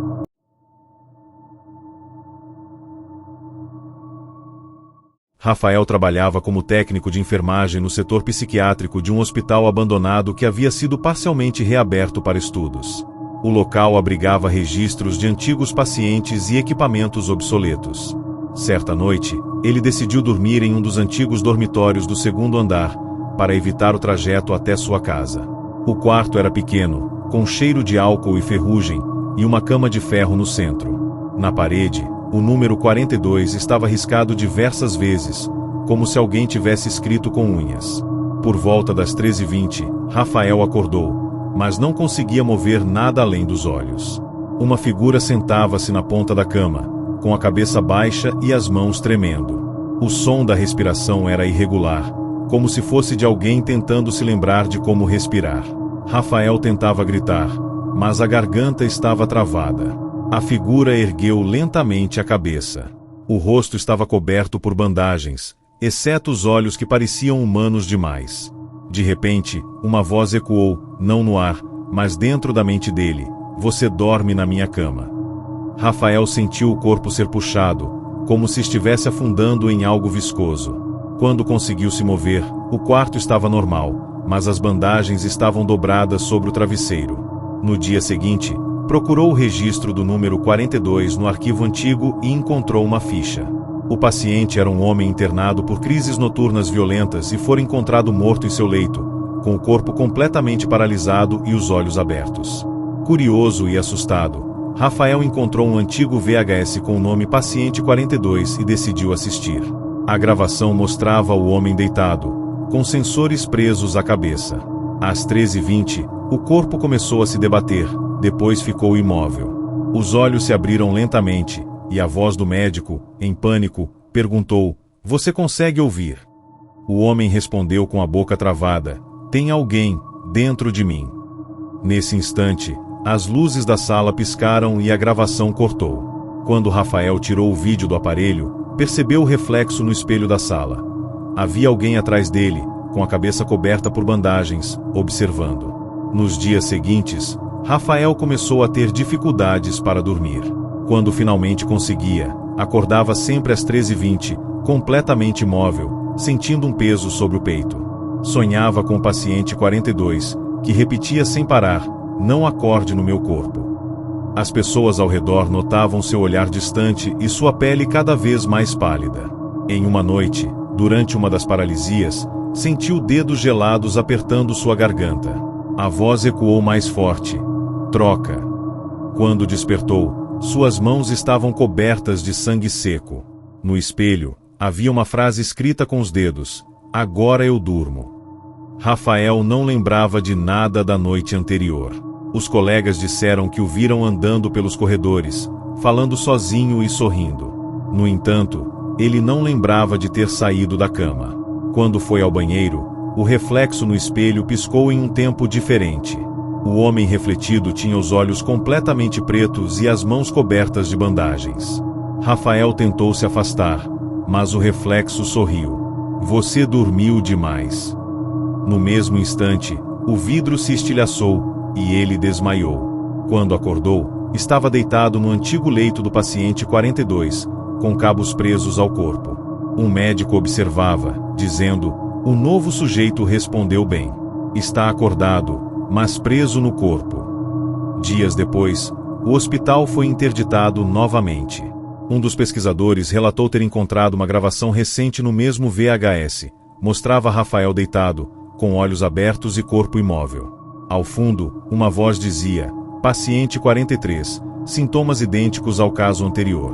Rafael trabalhava como técnico de enfermagem no setor psiquiátrico de um hospital abandonado que havia sido parcialmente reaberto para estudos. O local abrigava registros de antigos pacientes e equipamentos obsoletos. Certa noite, ele decidiu dormir em um dos antigos dormitórios do segundo andar, para evitar o trajeto até sua casa. O quarto era pequeno, com cheiro de álcool e ferrugem, e uma cama de ferro no centro. Na parede, o número 42 estava riscado diversas vezes, como se alguém tivesse escrito com unhas. Por volta das 13h20, Rafael acordou, mas não conseguia mover nada além dos olhos. Uma figura sentava-se na ponta da cama, com a cabeça baixa e as mãos tremendo. O som da respiração era irregular, como se fosse de alguém tentando se lembrar de como respirar. Rafael tentava gritar, mas a garganta estava travada. A figura ergueu lentamente a cabeça. O rosto estava coberto por bandagens, exceto os olhos que pareciam humanos demais. De repente, uma voz ecoou, não no ar, mas dentro da mente dele: "Você dorme na minha cama." Rafael sentiu o corpo ser puxado, como se estivesse afundando em algo viscoso. Quando conseguiu se mover, o quarto estava normal, mas as bandagens estavam dobradas sobre o travesseiro. No dia seguinte, procurou o registro do número 42 no arquivo antigo e encontrou uma ficha. O paciente era um homem internado por crises noturnas violentas e fora encontrado morto em seu leito, com o corpo completamente paralisado e os olhos abertos. Curioso e assustado, Rafael encontrou um antigo VHS com o nome Paciente 42 e decidiu assistir. A gravação mostrava o homem deitado, com sensores presos à cabeça. Às 13h20, o corpo começou a se debater, depois ficou imóvel. Os olhos se abriram lentamente, e a voz do médico, em pânico, perguntou: "Você consegue ouvir?" O homem respondeu com a boca travada: "Tem alguém dentro de mim." Nesse instante, as luzes da sala piscaram e a gravação cortou. Quando Rafael tirou o vídeo do aparelho, percebeu o reflexo no espelho da sala. Havia alguém atrás dele, com a cabeça coberta por bandagens, observando. Nos dias seguintes, Rafael começou a ter dificuldades para dormir. Quando finalmente conseguia, acordava sempre às 13h20, completamente imóvel, sentindo um peso sobre o peito. Sonhava com o paciente 42, que repetia sem parar: "Não acorde no meu corpo." As pessoas ao redor notavam seu olhar distante e sua pele cada vez mais pálida. Em uma noite, durante uma das paralisias, sentiu dedos gelados apertando sua garganta. A voz ecoou mais forte: "Troca." Quando despertou, suas mãos estavam cobertas de sangue seco. No espelho, havia uma frase escrita com os dedos: "Agora eu durmo." Rafael não lembrava de nada da noite anterior. Os colegas disseram que o viram andando pelos corredores, falando sozinho e sorrindo. No entanto, ele não lembrava de ter saído da cama. Quando foi ao banheiro, o reflexo no espelho piscou em um tempo diferente. O homem refletido tinha os olhos completamente pretos e as mãos cobertas de bandagens. Rafael tentou se afastar, mas o reflexo sorriu. "Você dormiu demais." No mesmo instante, o vidro se estilhaçou e ele desmaiou. Quando acordou, estava deitado no antigo leito do paciente 42, com cabos presos ao corpo. Um médico observava, dizendo: "O novo sujeito respondeu bem. Está acordado, mas preso no corpo." Dias depois, o hospital foi interditado novamente. Um dos pesquisadores relatou ter encontrado uma gravação recente no mesmo VHS. Mostrava Rafael deitado, com olhos abertos e corpo imóvel. Ao fundo, uma voz dizia: "Paciente 43, sintomas idênticos ao caso anterior."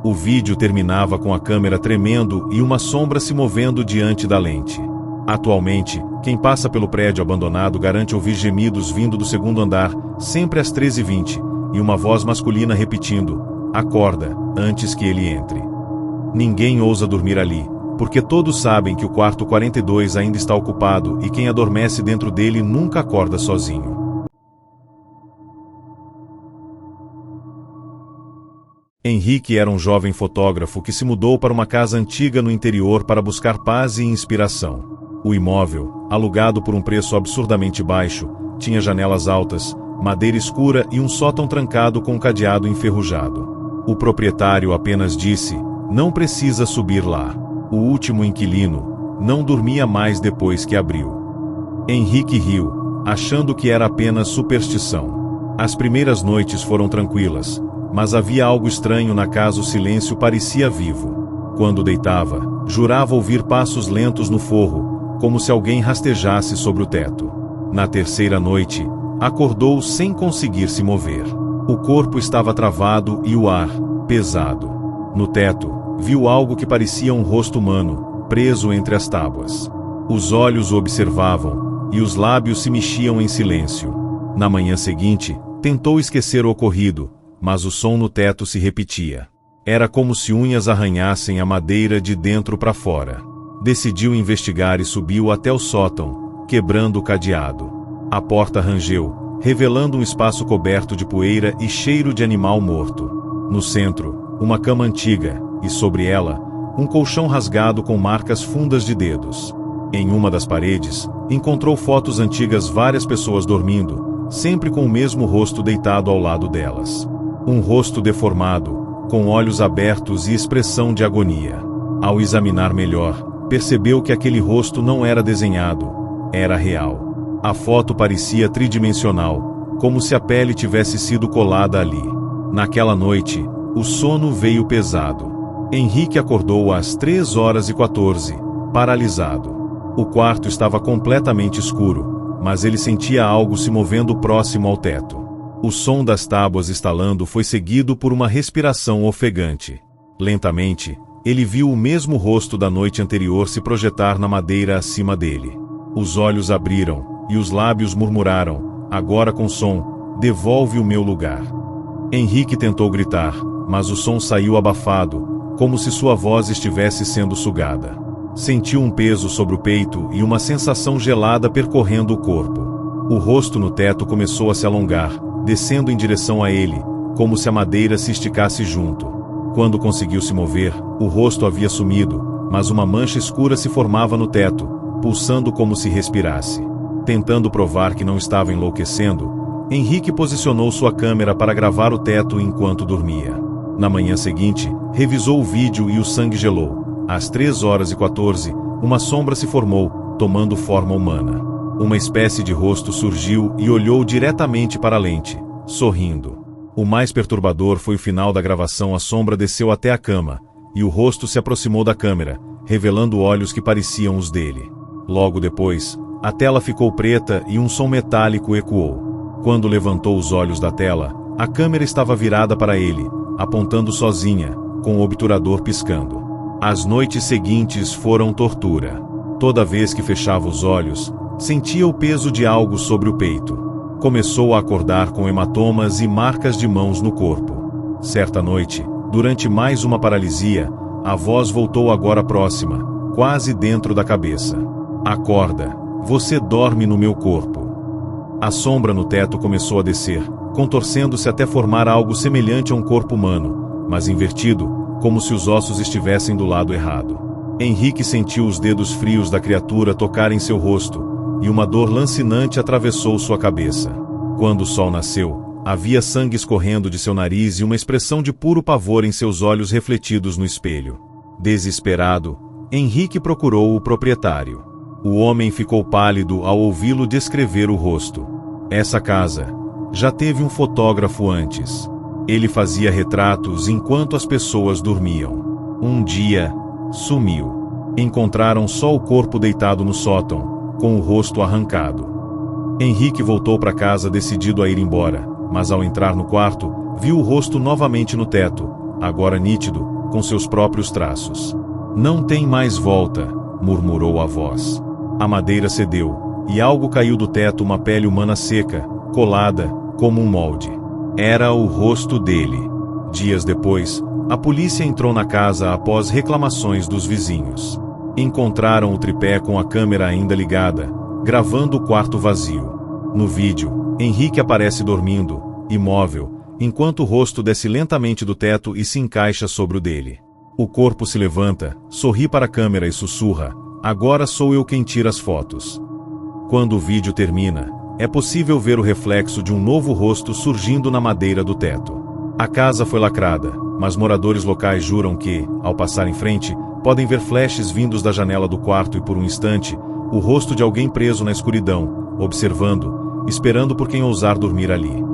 O vídeo terminava com a câmera tremendo e uma sombra se movendo diante da lente. Atualmente, quem passa pelo prédio abandonado garante ouvir gemidos vindo do segundo andar, sempre às 13h20, e uma voz masculina repetindo: "Acorda", antes que ele entre. Ninguém ousa dormir ali, porque todos sabem que o quarto 42 ainda está ocupado e quem adormece dentro dele nunca acorda sozinho. Henrique era um jovem fotógrafo que se mudou para uma casa antiga no interior para buscar paz e inspiração. O imóvel, alugado por um preço absurdamente baixo, tinha janelas altas, madeira escura e um sótão trancado com um cadeado enferrujado. O proprietário apenas disse: "Não precisa subir lá." O último inquilino não dormia mais depois que abriu. Henrique riu, achando que era apenas superstição. As primeiras noites foram tranquilas, mas havia algo estranho na casa. O silêncio parecia vivo. Quando deitava, jurava ouvir passos lentos no forro, como se alguém rastejasse sobre o teto. Na terceira noite, acordou sem conseguir se mover. O corpo estava travado e o ar, pesado. No teto, viu algo que parecia um rosto humano, preso entre as tábuas. Os olhos o observavam, e os lábios se mexiam em silêncio. Na manhã seguinte, tentou esquecer o ocorrido, mas o som no teto se repetia. Era como se unhas arranhassem a madeira de dentro para fora. Decidiu investigar e subiu até o sótão, quebrando o cadeado. A porta rangeu, revelando um espaço coberto de poeira e cheiro de animal morto. No centro, uma cama antiga, e sobre ela, um colchão rasgado com marcas fundas de dedos. Em uma das paredes, encontrou fotos antigas, várias pessoas dormindo, sempre com o mesmo rosto deitado ao lado delas. Um rosto deformado, com olhos abertos e expressão de agonia. Ao examinar melhor, percebeu que aquele rosto não era desenhado, era real. A foto parecia tridimensional, como se a pele tivesse sido colada ali. Naquela noite, o sono veio pesado. Henrique acordou às 3h14, paralisado. O quarto estava completamente escuro, mas ele sentia algo se movendo próximo ao teto. O som das tábuas estalando foi seguido por uma respiração ofegante. Lentamente, ele viu o mesmo rosto da noite anterior se projetar na madeira acima dele. Os olhos abriram, e os lábios murmuraram, agora com som: "Devolve o meu lugar." Henrique tentou gritar, mas o som saiu abafado, como se sua voz estivesse sendo sugada. Sentiu um peso sobre o peito e uma sensação gelada percorrendo o corpo. O rosto no teto começou a se alongar, descendo em direção a ele, como se a madeira se esticasse junto. Quando conseguiu se mover, o rosto havia sumido, mas uma mancha escura se formava no teto, pulsando como se respirasse. Tentando provar que não estava enlouquecendo, Henrique posicionou sua câmera para gravar o teto enquanto dormia. Na manhã seguinte, revisou o vídeo e o sangue gelou. Às 3h14, uma sombra se formou, tomando forma humana. Uma espécie de rosto surgiu e olhou diretamente para a lente, sorrindo. O mais perturbador foi o final da gravação. A sombra desceu até a cama, e o rosto se aproximou da câmera, revelando olhos que pareciam os dele. Logo depois, a tela ficou preta e um som metálico ecoou. Quando levantou os olhos da tela, a câmera estava virada para ele, apontando sozinha, com o obturador piscando. As noites seguintes foram tortura. Toda vez que fechava os olhos, sentia o peso de algo sobre o peito. Começou a acordar com hematomas e marcas de mãos no corpo. Certa noite, durante mais uma paralisia, a voz voltou agora próxima, quase dentro da cabeça. Acorda, você dorme no meu corpo. A sombra no teto começou a descer, contorcendo-se até formar algo semelhante a um corpo humano, mas invertido, como se os ossos estivessem do lado errado. Henrique sentiu os dedos frios da criatura tocarem seu rosto, e uma dor lancinante atravessou sua cabeça. Quando o sol nasceu, havia sangue escorrendo de seu nariz e uma expressão de puro pavor em seus olhos refletidos no espelho. Desesperado, Henrique procurou o proprietário. O homem ficou pálido ao ouvi-lo descrever o rosto. Essa casa já teve um fotógrafo antes. Ele fazia retratos enquanto as pessoas dormiam. Um dia, sumiu. Encontraram só o corpo deitado no sótão, com o rosto arrancado. Henrique voltou para casa decidido a ir embora, mas ao entrar no quarto, viu o rosto novamente no teto, agora nítido, com seus próprios traços. Não tem mais volta, murmurou a voz. A madeira cedeu, e algo caiu do teto, uma pele humana seca, colada, como um molde. Era o rosto dele. Dias depois, a polícia entrou na casa após reclamações dos vizinhos. Encontraram o tripé com a câmera ainda ligada, gravando o quarto vazio. No vídeo, Henrique aparece dormindo, imóvel, enquanto o rosto desce lentamente do teto e se encaixa sobre o dele. O corpo se levanta, sorri para a câmera e sussurra: "Agora sou eu quem tira as fotos." Quando o vídeo termina, é possível ver o reflexo de um novo rosto surgindo na madeira do teto. A casa foi lacrada, mas moradores locais juram que, ao passar em frente, podem ver flashes vindos da janela do quarto e, por um instante, o rosto de alguém preso na escuridão, observando, esperando por quem ousar dormir ali.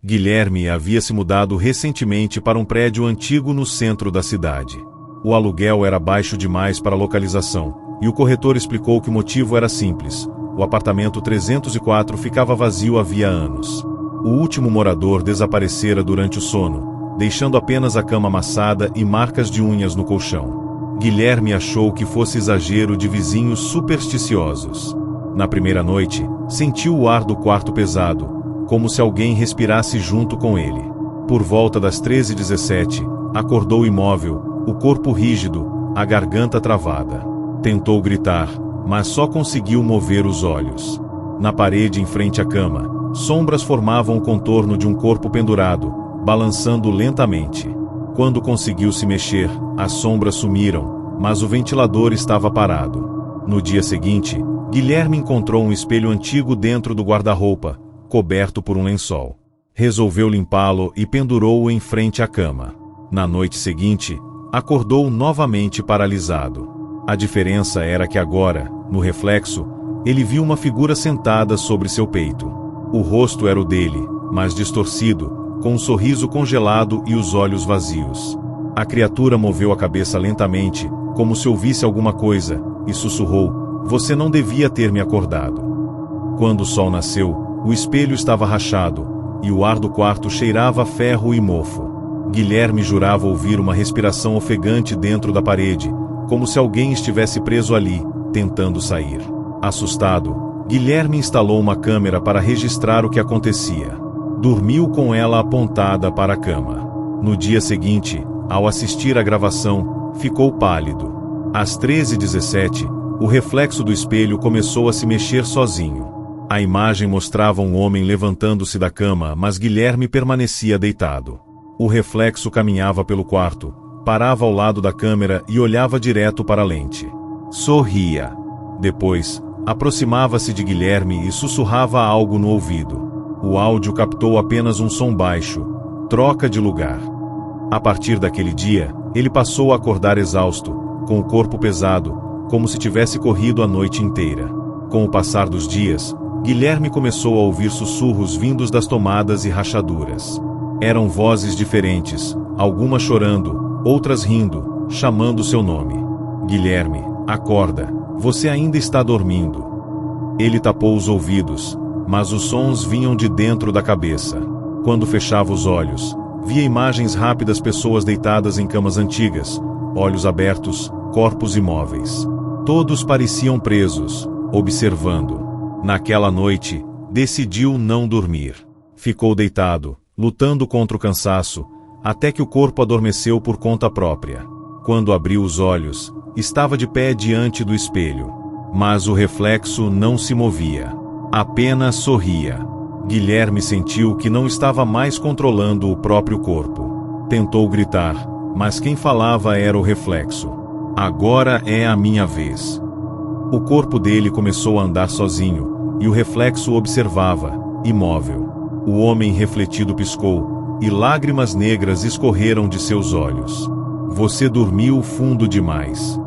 Guilherme havia se mudado recentemente para um prédio antigo no centro da cidade. O aluguel era baixo demais para a localização, e o corretor explicou que o motivo era simples: o apartamento 304 ficava vazio havia anos. O último morador desaparecera durante o sono, deixando apenas a cama amassada e marcas de unhas no colchão. Guilherme achou que fosse exagero de vizinhos supersticiosos. Na primeira noite, sentiu o ar do quarto pesado, como se alguém respirasse junto com ele. Por volta das 13h17, acordou imóvel, o corpo rígido, a garganta travada. Tentou gritar, mas só conseguiu mover os olhos. Na parede em frente à cama, sombras formavam o contorno de um corpo pendurado, balançando lentamente. Quando conseguiu se mexer, as sombras sumiram, mas o ventilador estava parado. No dia seguinte, Guilherme encontrou um espelho antigo dentro do guarda-roupa, coberto por um lençol. Resolveu limpá-lo e pendurou-o em frente à cama. Na noite seguinte, acordou novamente paralisado. A diferença era que agora, no reflexo, ele viu uma figura sentada sobre seu peito. O rosto era o dele, mas distorcido, com um sorriso congelado e os olhos vazios. A criatura moveu a cabeça lentamente, como se ouvisse alguma coisa, e sussurrou: "Você não devia ter me acordado." Quando o sol nasceu, o espelho estava rachado, e o ar do quarto cheirava a ferro e mofo. Guilherme jurava ouvir uma respiração ofegante dentro da parede, como se alguém estivesse preso ali, tentando sair. Assustado, Guilherme instalou uma câmera para registrar o que acontecia. Dormiu com ela apontada para a cama. No dia seguinte, ao assistir à gravação, ficou pálido. Às 13h17, o reflexo do espelho começou a se mexer sozinho. A imagem mostrava um homem levantando-se da cama, mas Guilherme permanecia deitado. O reflexo caminhava pelo quarto, parava ao lado da câmera e olhava direto para a lente. Sorria. Depois, aproximava-se de Guilherme e sussurrava algo no ouvido. O áudio captou apenas um som baixo: "Troca de lugar." A partir daquele dia, ele passou a acordar exausto, com o corpo pesado, como se tivesse corrido a noite inteira. Com o passar dos dias, Guilherme começou a ouvir sussurros vindos das tomadas e rachaduras. Eram vozes diferentes, algumas chorando, outras rindo, chamando seu nome. Guilherme, acorda, você ainda está dormindo. Ele tapou os ouvidos, mas os sons vinham de dentro da cabeça. Quando fechava os olhos, via imagens rápidas, pessoas deitadas em camas antigas, olhos abertos, corpos imóveis. Todos pareciam presos, observando. Naquela noite, decidiu não dormir. Ficou deitado, lutando contra o cansaço, até que o corpo adormeceu por conta própria. Quando abriu os olhos, estava de pé diante do espelho. Mas o reflexo não se movia. Apenas sorria. Guilherme sentiu que não estava mais controlando o próprio corpo. Tentou gritar, mas quem falava era o reflexo. Agora é a minha vez. O corpo dele começou a andar sozinho, e o reflexo observava, imóvel. O homem refletido piscou, e lágrimas negras escorreram de seus olhos. Você dormiu fundo demais.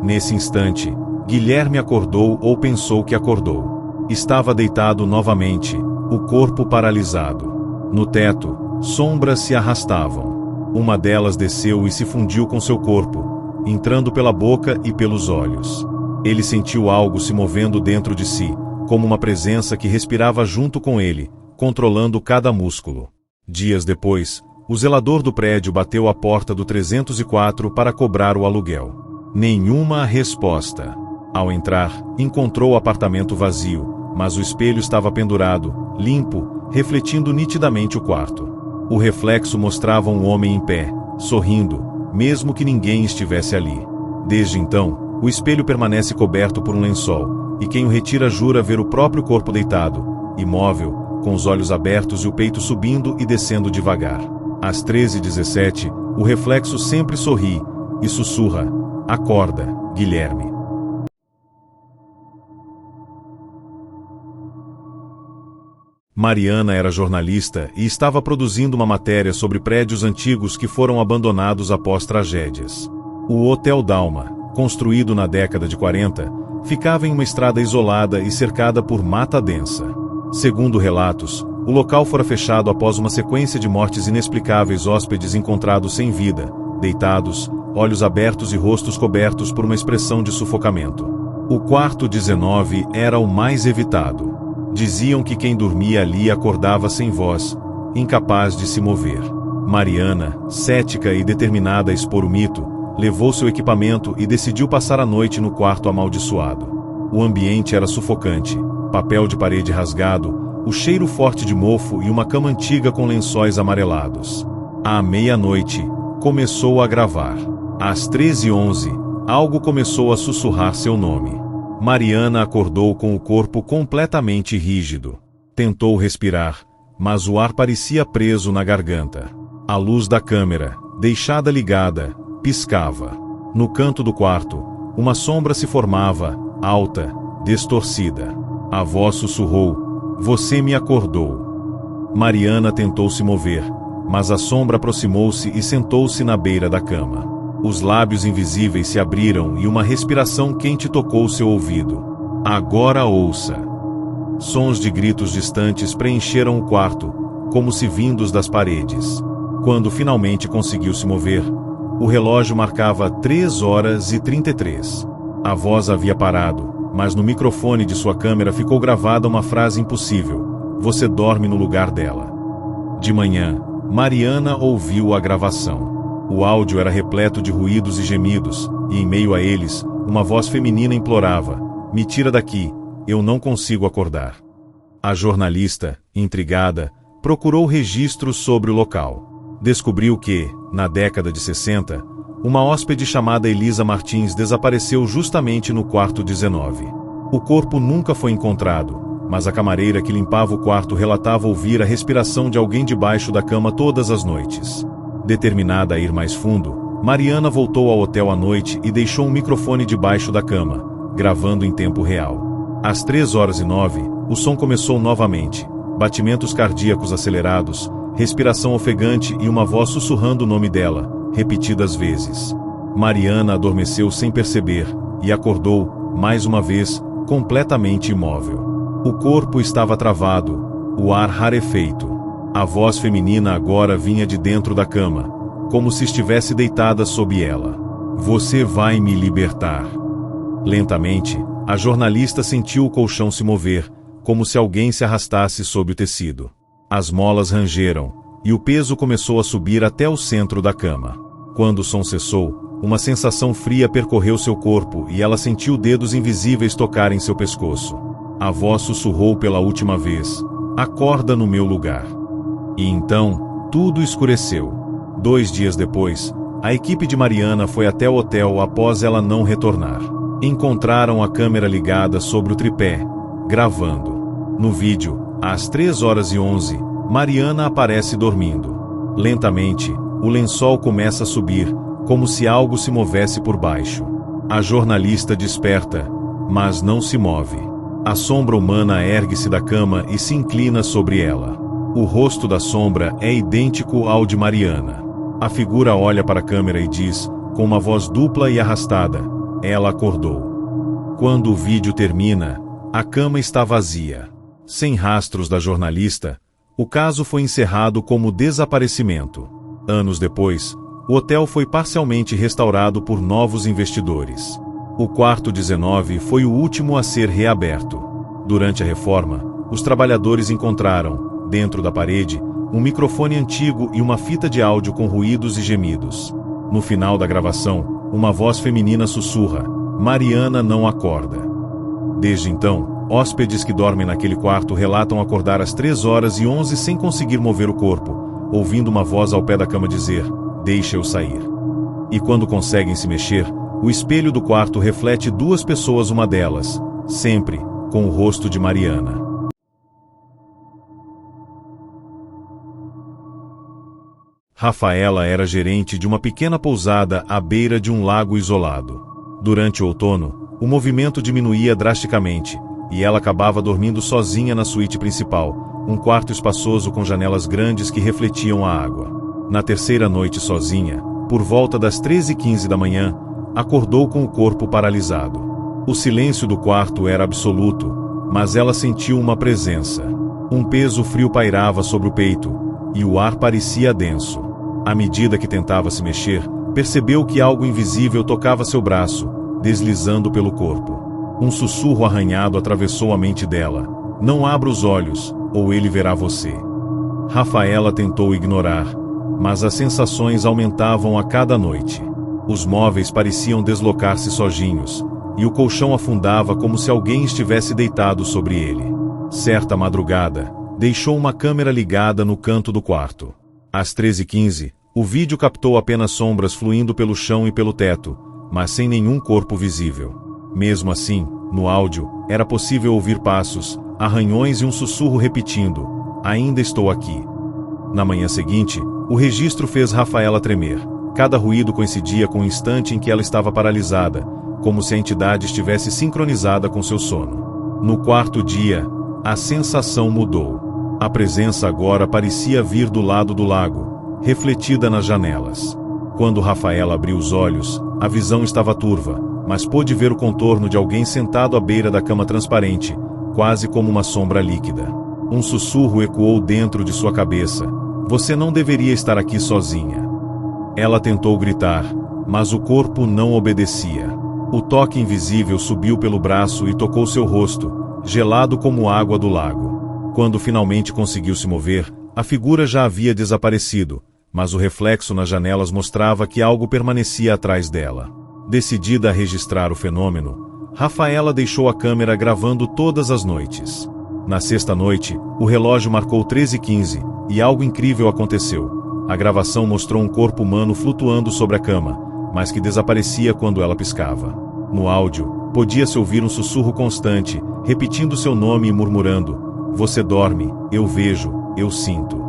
Nesse instante, Guilherme acordou ou pensou que acordou. Estava deitado novamente, o corpo paralisado. No teto, sombras se arrastavam. Uma delas desceu e se fundiu com seu corpo, entrando pela boca e pelos olhos. Ele sentiu algo se movendo dentro de si, como uma presença que respirava junto com ele, controlando cada músculo. Dias depois, o zelador do prédio bateu à porta do 304 para cobrar o aluguel. Nenhuma resposta. Ao entrar, encontrou o apartamento vazio, mas o espelho estava pendurado, limpo, refletindo nitidamente o quarto. O reflexo mostrava um homem em pé, sorrindo, mesmo que ninguém estivesse ali. Desde então, o espelho permanece coberto por um lençol, e quem o retira jura ver o próprio corpo deitado, imóvel, com os olhos abertos e o peito subindo e descendo devagar. Às 13h17, o reflexo sempre sorri e sussurra: acorda, Guilherme. Mariana era jornalista e estava produzindo uma matéria sobre prédios antigos que foram abandonados após tragédias. O Hotel Dalma, construído na década de 40, ficava em uma estrada isolada e cercada por mata densa. Segundo relatos, o local fora fechado após uma sequência de mortes inexplicáveis, hóspedes encontrados sem vida, deitados, olhos abertos e rostos cobertos por uma expressão de sufocamento. O quarto 19 era o mais evitado. Diziam que quem dormia ali acordava sem voz, incapaz de se mover. Mariana, cética e determinada a expor o mito, levou seu equipamento e decidiu passar a noite no quarto amaldiçoado. O ambiente era sufocante, papel de parede rasgado, o cheiro forte de mofo e uma cama antiga com lençóis amarelados. À meia-noite, começou a gravar. Às 13h11, algo começou a sussurrar seu nome. Mariana acordou com o corpo completamente rígido. Tentou respirar, mas o ar parecia preso na garganta. A luz da câmera, deixada ligada, piscava. No canto do quarto, uma sombra se formava, alta, distorcida. A voz sussurrou: você me acordou. Mariana tentou se mover, mas a sombra aproximou-se e sentou-se na beira da cama. Os lábios invisíveis se abriram e uma respiração quente tocou seu ouvido. Agora ouça. Sons de gritos distantes preencheram o quarto, como se vindos das paredes. Quando finalmente conseguiu se mover, o relógio marcava 3h33. A voz havia parado, mas no microfone de sua câmera ficou gravada uma frase impossível: você dorme no lugar dela. De manhã, Mariana ouviu a gravação. O áudio era repleto de ruídos e gemidos, e em meio a eles, uma voz feminina implorava: me tira daqui, eu não consigo acordar. A jornalista, intrigada, procurou registros sobre o local. Descobriu que, na década de 60, uma hóspede chamada Elisa Martins desapareceu justamente no quarto 19. O corpo nunca foi encontrado, mas a camareira que limpava o quarto relatava ouvir a respiração de alguém debaixo da cama todas as noites. Determinada a ir mais fundo, Mariana voltou ao hotel à noite e deixou um microfone debaixo da cama, gravando em tempo real. Às 3h09, o som começou novamente, batimentos cardíacos acelerados, respiração ofegante e uma voz sussurrando o nome dela: repetidas vezes. Mariana adormeceu sem perceber e acordou, mais uma vez, completamente imóvel. O corpo estava travado, o ar rarefeito. A voz feminina agora vinha de dentro da cama, como se estivesse deitada sob ela. Você vai me libertar. Lentamente, a jornalista sentiu o colchão se mover, como se alguém se arrastasse sob o tecido. As molas rangeram, e o peso começou a subir até o centro da cama. Quando o som cessou, uma sensação fria percorreu seu corpo e ela sentiu dedos invisíveis tocarem seu pescoço. A voz sussurrou pela última vez: acorda no meu lugar. E então, tudo escureceu. 2 dias depois, a equipe de Mariana foi até o hotel após ela não retornar. Encontraram a câmera ligada sobre o tripé, gravando. No vídeo, às 3h11, Mariana aparece dormindo. Lentamente, o lençol começa a subir, como se algo se movesse por baixo. A jornalista desperta, mas não se move. A sombra humana ergue-se da cama e se inclina sobre ela. O rosto da sombra é idêntico ao de Mariana. A figura olha para a câmera e diz, com uma voz dupla e arrastada: ela acordou. Quando o vídeo termina, a cama está vazia. Sem rastros da jornalista, o caso foi encerrado como desaparecimento. Anos depois, o hotel foi parcialmente restaurado por novos investidores. O quarto 19 foi o último a ser reaberto. Durante a reforma, os trabalhadores encontraram, dentro da parede, um microfone antigo e uma fita de áudio com ruídos e gemidos. No final da gravação, uma voz feminina sussurra: Mariana não acorda. Desde então, hóspedes que dormem naquele quarto relatam acordar às 3h11 sem conseguir mover o corpo, ouvindo uma voz ao pé da cama dizer: deixa eu sair. E quando conseguem se mexer, o espelho do quarto reflete 2 pessoas, uma delas, sempre, com o rosto de Mariana. Rafaela era gerente de uma pequena pousada à beira de um lago isolado. Durante o outono, o movimento diminuía drasticamente, e ela acabava dormindo sozinha na suíte principal, um quarto espaçoso com janelas grandes que refletiam a água. Na terceira noite sozinha, por volta das 3h15 da manhã, acordou com o corpo paralisado. O silêncio do quarto era absoluto, mas ela sentiu uma presença. Um peso frio pairava sobre o peito, e o ar parecia denso. À medida que tentava se mexer, percebeu que algo invisível tocava seu braço, deslizando pelo corpo. Um sussurro arranhado atravessou a mente dela: não abra os olhos, ou ele verá você. Rafaela tentou ignorar, mas as sensações aumentavam a cada noite. Os móveis pareciam deslocar-se sozinhos, e o colchão afundava como se alguém estivesse deitado sobre ele. Certa madrugada, deixou uma câmera ligada no canto do quarto. Às 3h15, o vídeo captou apenas sombras fluindo pelo chão e pelo teto, mas sem nenhum corpo visível. Mesmo assim, no áudio, era possível ouvir passos, arranhões e um sussurro repetindo: ainda estou aqui. Na manhã seguinte, o registro fez Rafaela tremer. Cada ruído coincidia com o instante em que ela estava paralisada, como se a entidade estivesse sincronizada com seu sono. No quarto dia, a sensação mudou. A presença agora parecia vir do lado do lago, refletida nas janelas. Quando Rafaela abriu os olhos, a visão estava turva, mas pôde ver o contorno de alguém sentado à beira da cama transparente, quase como uma sombra líquida. Um sussurro ecoou dentro de sua cabeça: você não deveria estar aqui sozinha. Ela tentou gritar, mas o corpo não obedecia. O toque invisível subiu pelo braço e tocou seu rosto, gelado como água do lago. Quando finalmente conseguiu se mover, a figura já havia desaparecido, mas o reflexo nas janelas mostrava que algo permanecia atrás dela. Decidida a registrar o fenômeno, Rafaela deixou a câmera gravando todas as noites. Na sexta noite, o relógio marcou 3h15, e algo incrível aconteceu. A gravação mostrou um corpo humano flutuando sobre a cama, mas que desaparecia quando ela piscava. No áudio, podia-se ouvir um sussurro constante, repetindo seu nome e murmurando: você dorme, eu vejo, eu sinto.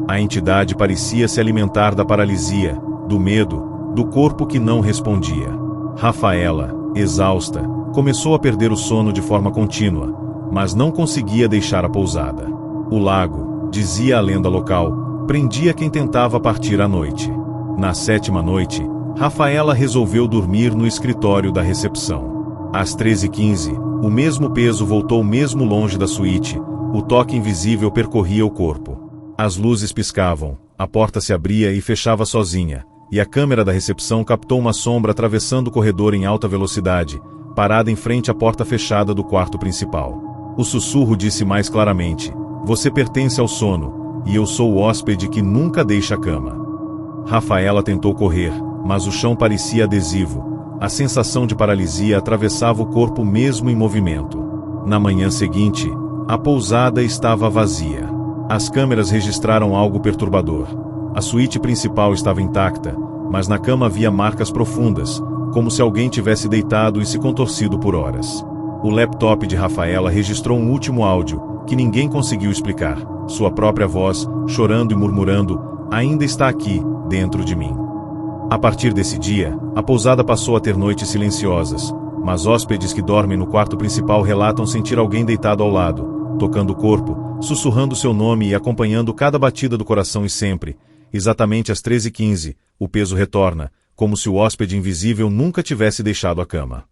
A entidade parecia se alimentar da paralisia, do medo, do corpo que não respondia. Rafaela, exausta, começou a perder o sono de forma contínua, mas não conseguia deixar a pousada. O lago, dizia a lenda local, prendia quem tentava partir à noite. Na 7ª noite, Rafaela resolveu dormir no escritório da recepção. Às 13h15, o mesmo peso voltou mesmo longe da suíte, o toque invisível percorria o corpo. As luzes piscavam, a porta se abria e fechava sozinha, e a câmera da recepção captou uma sombra atravessando o corredor em alta velocidade, parada em frente à porta fechada do quarto principal. O sussurro disse mais claramente: "Você pertence ao sono, e eu sou o hóspede que nunca deixa a cama." Rafaela tentou correr, mas o chão parecia adesivo. A sensação de paralisia atravessava o corpo mesmo em movimento. Na manhã seguinte, a pousada estava vazia. As câmeras registraram algo perturbador. A suíte principal estava intacta, mas na cama havia marcas profundas, como se alguém tivesse deitado e se contorcido por horas. O laptop de Rafaela registrou um último áudio, que ninguém conseguiu explicar. Sua própria voz, chorando e murmurando: "Ainda está aqui, dentro de mim." A partir desse dia, a pousada passou a ter noites silenciosas, mas hóspedes que dormem no quarto principal relatam sentir alguém deitado ao lado, tocando o corpo, sussurrando seu nome e acompanhando cada batida do coração, e sempre, exatamente às 13h15, o peso retorna, como se o hóspede invisível nunca tivesse deixado a cama.